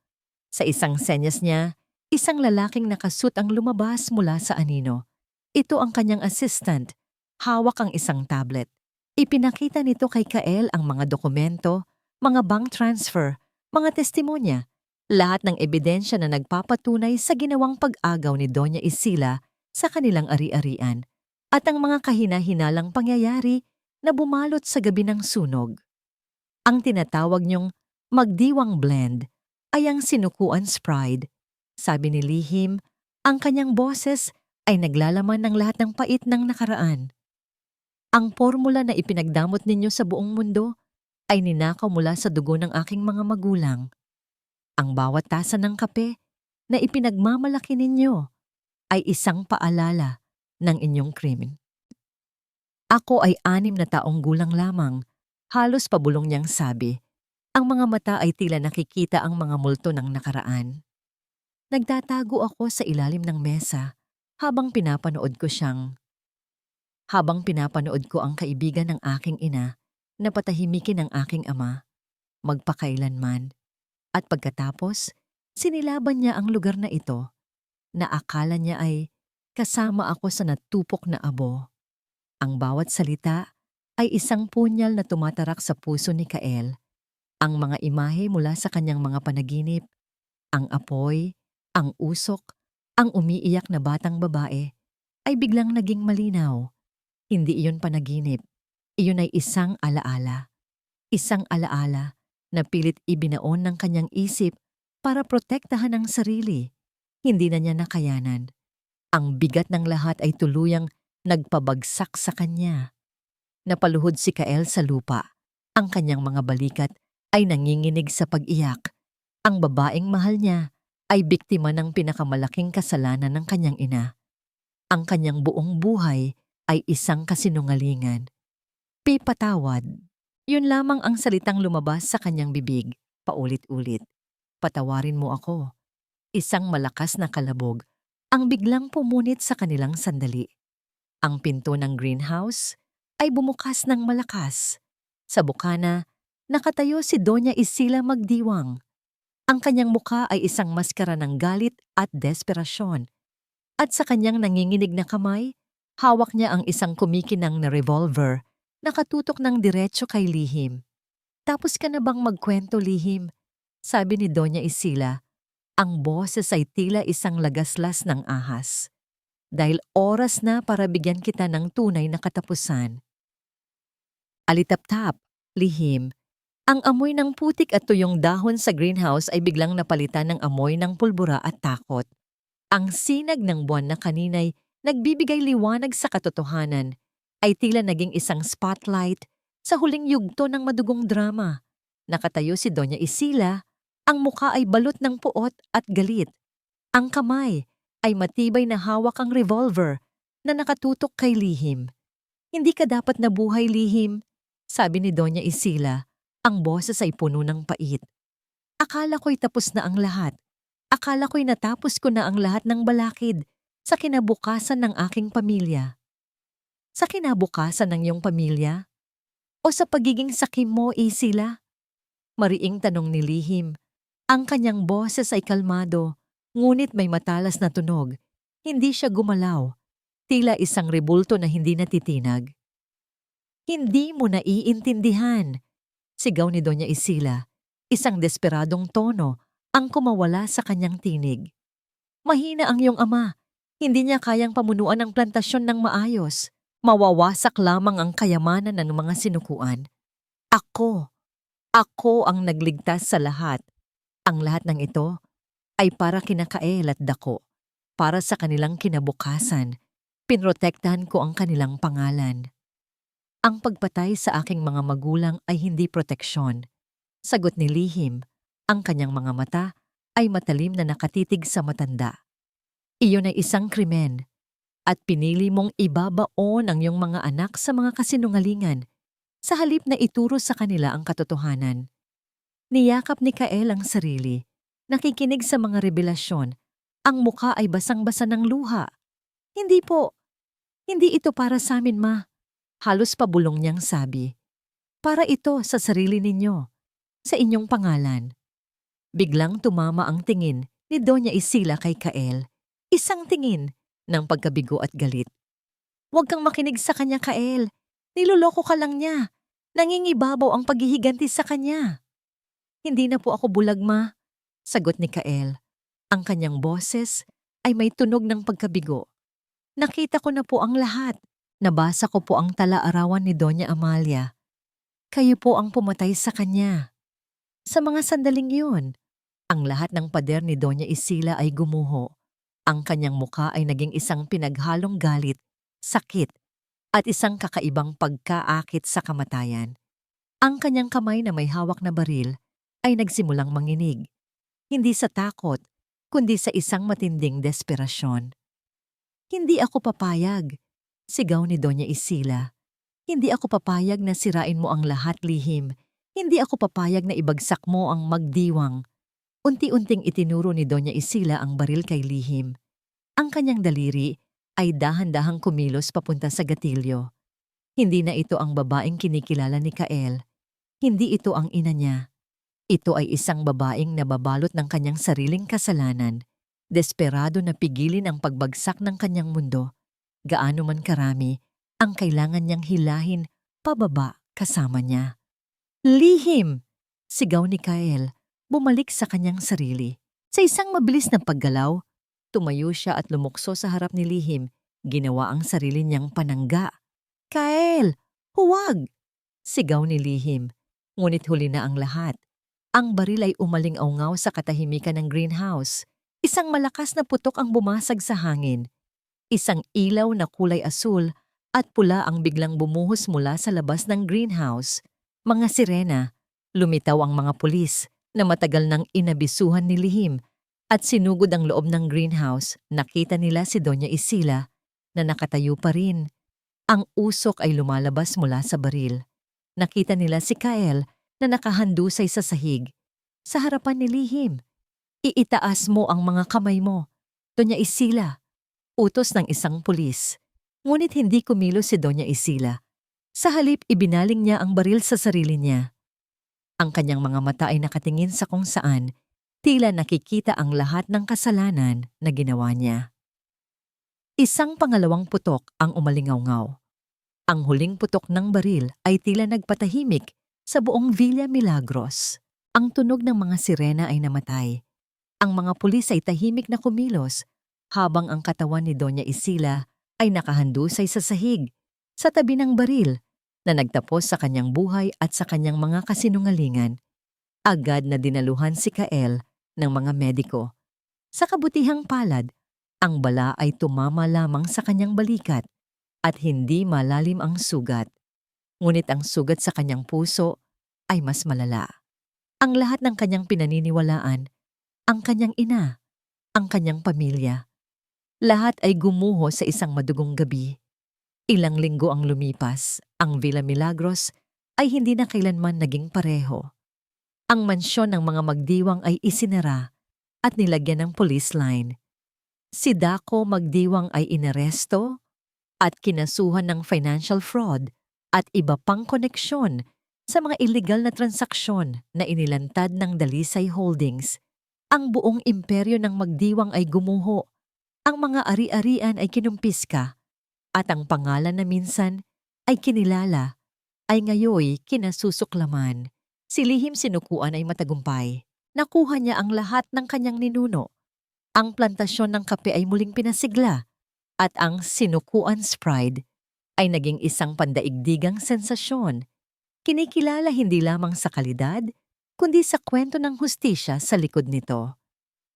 Speaker 1: Sa isang senyas niya, isang lalaking nakasut ang lumabas mula sa anino. Ito ang kanyang assistant. Hawak ang isang tablet. Ipinakita nito kay Kael ang mga dokumento, mga bank transfer, mga testimonya, lahat ng ebidensya na nagpapatunay sa ginawang pag-agaw ni Doña Isila sa kanilang ari-arian at ang mga kahina-hinalang pangyayari na bumalot sa gabi ng sunog. Ang tinatawag niyong magdiwang blend ay ang Sinukuan's pride. Sabi ni Lihim, ang kanyang boses ay naglalaman ng lahat ng pait ng nakaraan. Ang formula na ipinagdamot ninyo sa buong mundo ay ninakaw mula sa dugo ng aking mga magulang. Ang bawat tasa ng kape na ipinagmamalaki ninyo ay isang paalala ng inyong krimen. Ako ay 6 na taong gulang lamang, halos pabulong niyang sabi. Ang mga mata ay tila nakikita ang mga multo ng nakaraan. Nagtatago ako sa ilalim ng mesa habang pinapanood ko ang kaibigan ng aking ina na patahimikin ang aking ama, magpakailanman. At pagkatapos, Sinilaban niya ang lugar na ito na akala niya ay kasama ako sa natupok na abo. Ang bawat salita ay isang punyal na tumatarak sa puso ni Kael. Ang mga imahe mula sa kanyang mga panaginip, ang apoy, ang usok, ang umiiyak na batang babae, ay biglang naging malinaw. Hindi iyon panaginip. Iyon ay isang alaala. Isang alaala na pilit ibinaon ng kanyang isip para protektahan ang sarili. Hindi na niya nakayanan. Ang bigat ng lahat ay tuluyang nagpabagsak sa kanya. Napaluhod si Kael sa lupa. Ang kanyang mga balikat ay nanginginig sa pag-iyak. Ang babaeng mahal niya ay biktima ng pinakamalaking kasalanan ng kanyang ina. Ang kanyang buong buhay ay isang kasinungalingan. Patawad. Yun lamang ang salitang lumabas sa kanyang bibig, paulit-ulit. Patawarin mo ako. Isang malakas na kalabog ang biglang pumunit sa kanilang sandali. Ang pinto ng greenhouse ay bumukas ng malakas. Sa bukana, nakatayo si Doña Isila Magdiwang. Ang kanyang muka ay isang maskara ng galit at desperasyon. At sa kanyang nanginginig na kamay, hawak niya ang isang kumikinang na revolver, nakatutok ng diretso kay Lihim. Tapos ka na bang magkwento, Lihim? Sabi ni Doña Isila. Ang boses ay tila isang lagaslas ng ahas. Dahil oras na para bigyan kita ng tunay na katapusan. Alitap-tap, Lihim. Ang amoy ng putik at tuyong dahon sa greenhouse ay biglang napalitan ng amoy ng pulbura at takot. Ang sinag ng buwan na kanina'y nagbibigay liwanag sa katotohanan ay tila naging isang spotlight sa huling yugto ng madugong drama. Nakatayo si Doña Isila, ang mukha ay balot ng puot at galit. Ang kamay ay matibay na hawak ang revolver na nakatutok kay Lihim. Hindi ka dapat nabuhay, Lihim, sabi ni Doña Isila. Ang boses ay puno ng pait. Akala ko'y tapos na ang lahat. Akala ko'y natapos ko na ang lahat ng balakid sa kinabukasan ng aking pamilya. Sa kinabukasan ng iyong pamilya? O sa pagiging sakim mo, Isila? Mariing tanong ni Lihim. Ang kanyang boses ay kalmado, ngunit may matalas na tunog. Hindi siya gumalaw. Tila isang rebulto na hindi natitinag. Hindi mo naiintindihan, sigaw ni Doña Isila. Isang desperadong tono ang kumawala sa kanyang tinig. Mahina ang iyong ama. Hindi niya kayang pamunuan ang plantasyon ng maayos. Mawawasak lamang ang kayamanan ng mga sinukuan. Ako ang nagligtas sa lahat. Ang lahat ng ito ay para kina Kael at Dako. Para sa kanilang kinabukasan, pinrotektahan ko ang kanilang pangalan. Ang pagpatay sa aking mga magulang ay hindi proteksyon. Sagot ni Lihim, ang kanyang mga mata ay matalim na nakatitig sa matanda. Iyon ay isang krimen at pinili mong ibabaon ang iyong mga anak sa mga kasinungalingan sa halip na ituro sa kanila ang katotohanan. Niyakap ni Kael ang sarili, nakikinig sa mga revelasyon. Ang mukha ay basang-basa ng luha. Hindi po. Hindi ito para sa amin, Ma. Halos pabulong niyang sabi. Para ito sa sarili ninyo, sa inyong pangalan. Biglang tumama ang tingin ni Doña Isila kay Kael. Isang tingin ng pagkabigo at galit. Huwag kang makinig sa kanya, Kael. Niloloko ka lang niya. Nangingibabaw ang paghihiganti sa kanya. Hindi na po ako bulag, Ma. Sagot ni Kael. Ang kanyang boses ay may tunog ng pagkabigo. Nakita ko na po ang lahat. Nabasa ko po ang tala-arawan ni Doña Amalia. Kayo po ang pumatay sa kanya. Sa mga sandaling yun, ang lahat ng pader ni Doña Isila ay gumuho. Ang kanyang mukha ay naging isang pinaghalong galit, sakit, at isang kakaibang pagkaakit sa kamatayan. Ang kanyang kamay na may hawak na baril ay nagsimulang manginig. Hindi sa takot, kundi sa isang matinding desperasyon. Hindi ako papayag, sigaw ni Doña Isila. Hindi ako papayag na sirain mo ang lahat, Lihim. Hindi ako papayag na ibagsak mo ang Magdiwang. Unti-unting itinuro ni Doña Isila ang baril kay Lihim. Ang kanyang daliri ay dahan-dahang kumilos papunta sa gatilyo. Hindi na ito ang babaeng kinikilala ni Kael. Hindi ito ang ina niya. Ito ay isang babaeng nababalot ng kanyang sariling kasalanan, desperado na pigilin ang pagbagsak ng kanyang mundo. Gaano man karami ang kailangan niyang hilahin pababa kasama niya. Lihim! Sigaw ni Kyle, bumalik sa kanyang sarili. Sa isang mabilis na paggalaw, tumayo siya at lumukso sa harap ni Lihim. Ginawa ang sarili niyang panangga. Kyle! Huwag! Sigaw ni Lihim. Ngunit huli na ang lahat. Ang baril ay umaling-aungaw sa katahimikan ng greenhouse. Isang malakas na putok ang bumasag sa hangin. Isang ilaw na kulay asul at pula ang biglang bumuhos mula sa labas ng greenhouse. Mga sirena, lumitaw ang mga pulis na matagal nang inabisuhan ni Lihim at sinugod ang loob ng greenhouse. Nakita nila si Doña Isila na nakatayo pa rin. Ang usok ay lumalabas mula sa baril. Nakita nila si Kyle na nakahandusay sa sahig. Sa harapan ni Lihim, iitaas mo ang mga kamay mo. Doña Isila, utos ng isang pulis. Ngunit hindi kumilos si Doña Isila. Sa halip, ibinaling niya ang baril sa sarili niya. Ang kanyang mga mata ay nakatingin sa kung saan, tila nakikita ang lahat ng kasalanan na ginawa niya. Isang pangalawang putok ang umalingaw-ngaw. Ang huling putok ng baril ay tila nagpatahimik sa buong Villa Milagros. Ang tunog ng mga sirena ay namatay. Ang mga pulis ay tahimik na kumilos habang ang katawan ni Doña Isila ay nakahandusay sa sahig, sa tabi ng baril na nagtapos sa kanyang buhay at sa kanyang mga kasinungalingan. Agad na dinaluhan si Kael ng mga mediko. Sa kabutihang palad, ang bala ay tumama lamang sa kanyang balikat at hindi malalim ang sugat. Ngunit ang sugat sa kanyang puso ay mas malala. Ang lahat ng kanyang pinaniniwalaan, ang kanyang ina, ang kanyang pamilya, lahat ay gumuho sa isang madugong gabi. Ilang linggo ang lumipas, ang Villa Milagros ay hindi na kailanman naging pareho. Ang mansyon ng mga magdiwang ay isinara at nilagyan ng police line. Si Daco Magdiwang ay inaresto at kinasuhan ng financial fraud at iba pang koneksyon sa mga illegal na transaksyon na inilantad ng Dalisay Holdings. Ang buong imperyo ng Magdiwang ay gumuho, ang mga ari-arian ay kinumpiska, at ang pangalan na minsan ay kinilala ay ngayoy kinasusuklaman. Si Lihim Sinukuan ay matagumpay. Nakuha niya ang lahat ng kanyang ninuno. Ang plantasyon ng kape ay muling pinasigla at ang Sinukuan's Pride ay naging isang pandaigdigang sensasyon. Kinikilala hindi lamang sa kalidad, kundi sa kwento ng hustisya sa likod nito.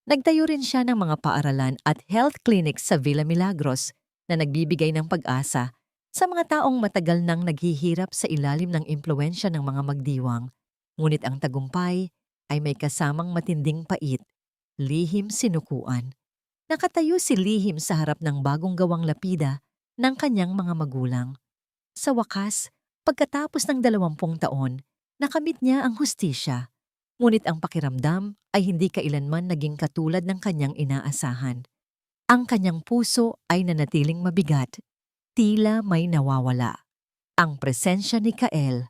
Speaker 1: Nagtayo rin siya ng mga paaralan at health clinics sa Villa Milagros na nagbibigay ng pag-asa sa mga taong matagal nang naghihirap sa ilalim ng impluwensya ng mga magdiwang. Ngunit ang tagumpay ay may kasamang matinding pait. Lihim Sinukuan. Nakatayo si Lihim sa harap ng bagong gawang lapida ng kanyang mga magulang. Sa wakas, pagkatapos ng 20 taon, nakamit niya ang hustisya. Ngunit ang pakiramdam ay hindi kailanman naging katulad ng kanyang inaasahan. Ang kanyang puso ay nanatiling mabigat. Tila may nawawala. Ang presensya ni Kael.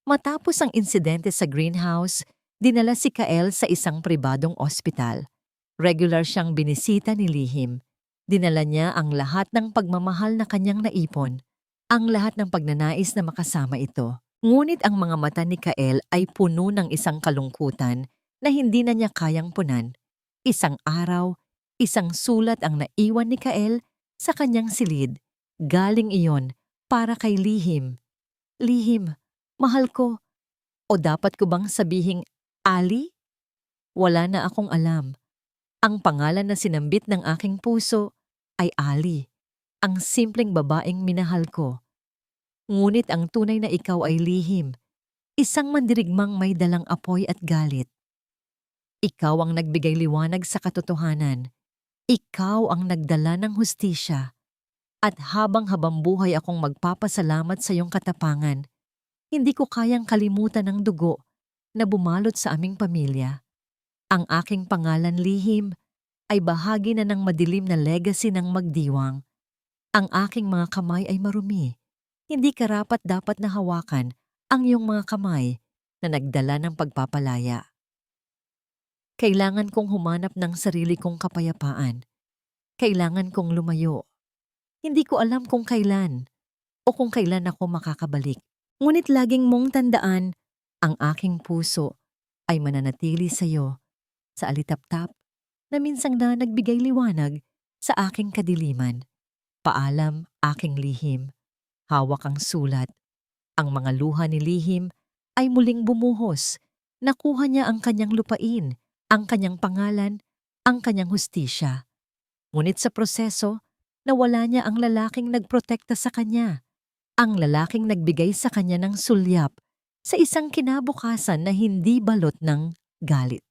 Speaker 1: Matapos ang insidente sa greenhouse, dinala si Kael sa isang pribadong ospital. Regular siyang binisita ni Lihim. Dinala niya ang lahat ng pagmamahal na kanyang naipon, ang lahat ng pagnanais na makasama ito. Ngunit ang mga mata ni Kael ay puno ng isang kalungkutan na hindi na niya kayang punan. Isang araw, isang sulat ang naiwan ni Kael sa kanyang silid. Galing iyon para kay Lihim. Lihim, mahal ko. O dapat ko bang sabihing Ali? Wala na akong alam. Ang pangalan na sinambit ng aking puso ay Ali, ang simpleng babaeng minahal ko. Ngunit ang tunay na ikaw ay Lihim, isang mandirigmang may dalang apoy at galit. Ikaw ang nagbigay liwanag sa katotohanan. Ikaw ang nagdala ng hustisya. At habang buhay akong magpapasalamat sa iyong katapangan, hindi ko kayang kalimutan ang dugo na bumalot sa aming pamilya. Ang aking pangalan, Lihim, ay bahagi na ng madilim na legacy ng Magdiwang. Ang aking mga kamay ay marumi. Hindi karapat-dapat na hawakan ang iyong mga kamay na nagdala ng pagpapalaya. Kailangan kong humanap ng sarili kong kapayapaan. Kailangan kong lumayo. Hindi ko alam kung kailan o kung kailan ako makakabalik. Ngunit laging mong tandaan, ang aking puso ay mananatili sa iyo, sa alitaptap na minsang na nagbigay liwanag sa aking kadiliman. Paalam, aking lihim. Hawak ang sulat. Ang mga luha ni lihim ay muling bumuhos. Nakuha niya ang kanyang lupain, ang kanyang pangalan, ang kanyang hustisya. Ngunit sa proseso, nawala niya ang lalaking nagprotekta sa kanya. Ang lalaking nagbigay sa kanya ng sulyap sa isang kinabukasan na hindi balot ng galit.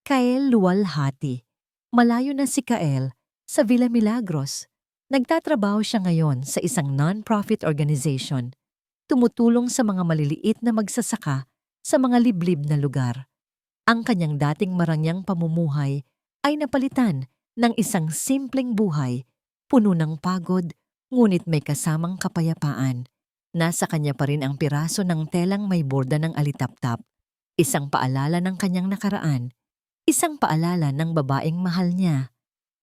Speaker 1: Kael luwalhati. Malayo na si Kael sa Villa Milagros. Nagtatrabaho siya ngayon sa isang non-profit organization, tumutulong sa mga maliliit na magsasaka sa mga liblib na lugar. Ang kanyang dating marangyang pamumuhay ay napalitan ng isang simpleng buhay, puno ng pagod, ngunit may kasamang kapayapaan. Nasa kanya pa rin ang piraso ng telang may borda ng alitaptap, isang paalala ng kanyang nakaraan, isang paalala ng babaeng mahal niya.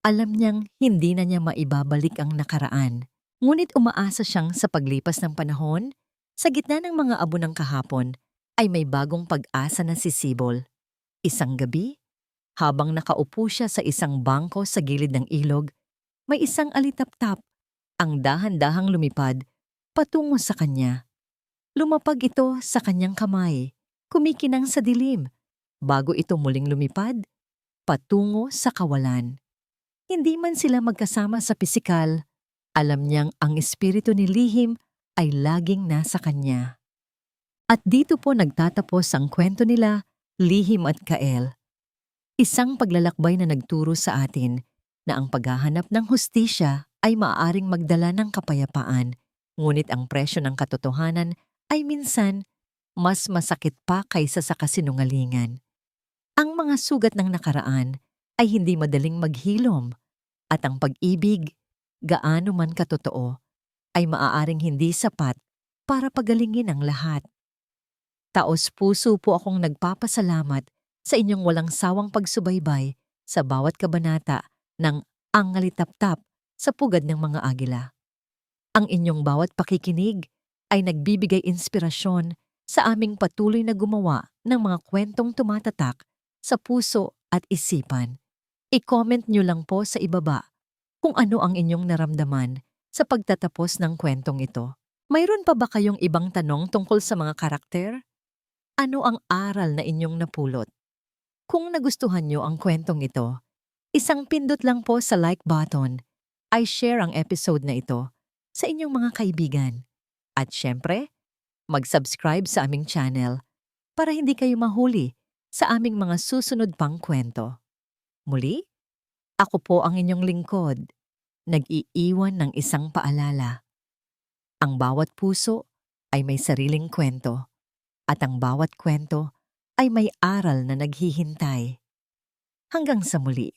Speaker 1: Alam niyang hindi na niya maibabalik ang nakaraan, ngunit umaasa siyang sa paglipas ng panahon, sa gitna ng mga abo ng kahapon, ay may bagong pag-asa na sisibol. Isang gabi, habang nakaupo siya sa isang bangko sa gilid ng ilog, may isang alitaptap, ang dahan-dahang lumipad, patungo sa kanya. Lumapag ito sa kanyang kamay, kumikinang sa dilim, bago ito muling lumipad, patungo sa kawalan. Hindi man sila magkasama sa pisikal, alam niyang ang espiritu ni lihim ay laging nasa kanya. At dito po nagtatapos ang kwento nila, Lihim at Kael. Isang paglalakbay na nagturo sa atin na ang paghahanap ng hustisya ay maaaring magdala ng kapayapaan, ngunit ang presyo ng katotohanan ay minsan mas masakit pa kaysa sa kasinungalingan. Ang mga sugat ng nakaraan ay hindi madaling maghilom, at ang pag-ibig, gaano man katotoo, ay maaaring hindi sapat para pagalingin ang lahat. Taos-puso po akong nagpapasalamat sa inyong walang sawang pagsubaybay sa bawat kabanata ng Ang Alitaptap sa Pugad ng Mga Agila. Ang inyong bawat pakikinig ay nagbibigay inspirasyon sa aming patuloy na gumawa ng mga kwentong tumatatak sa puso at isipan. I-comment nyo lang po sa ibaba kung ano ang inyong naramdaman sa pagtatapos ng kwentong ito. Mayroon pa ba kayong ibang tanong tungkol sa mga karakter? Ano ang aral na inyong napulot? Kung nagustuhan nyo ang kwentong ito, isang pindot lang po sa like button ay share ang episode na ito sa inyong mga kaibigan. At syempre, mag-subscribe sa aming channel para hindi kayo mahuli sa aming mga susunod pang kwento. Muli, ako po ang inyong lingkod, nag-iiwan ng isang paalala. Ang bawat puso ay may sariling kwento, at ang bawat kwento ay may aral na naghihintay. Hanggang sa muli.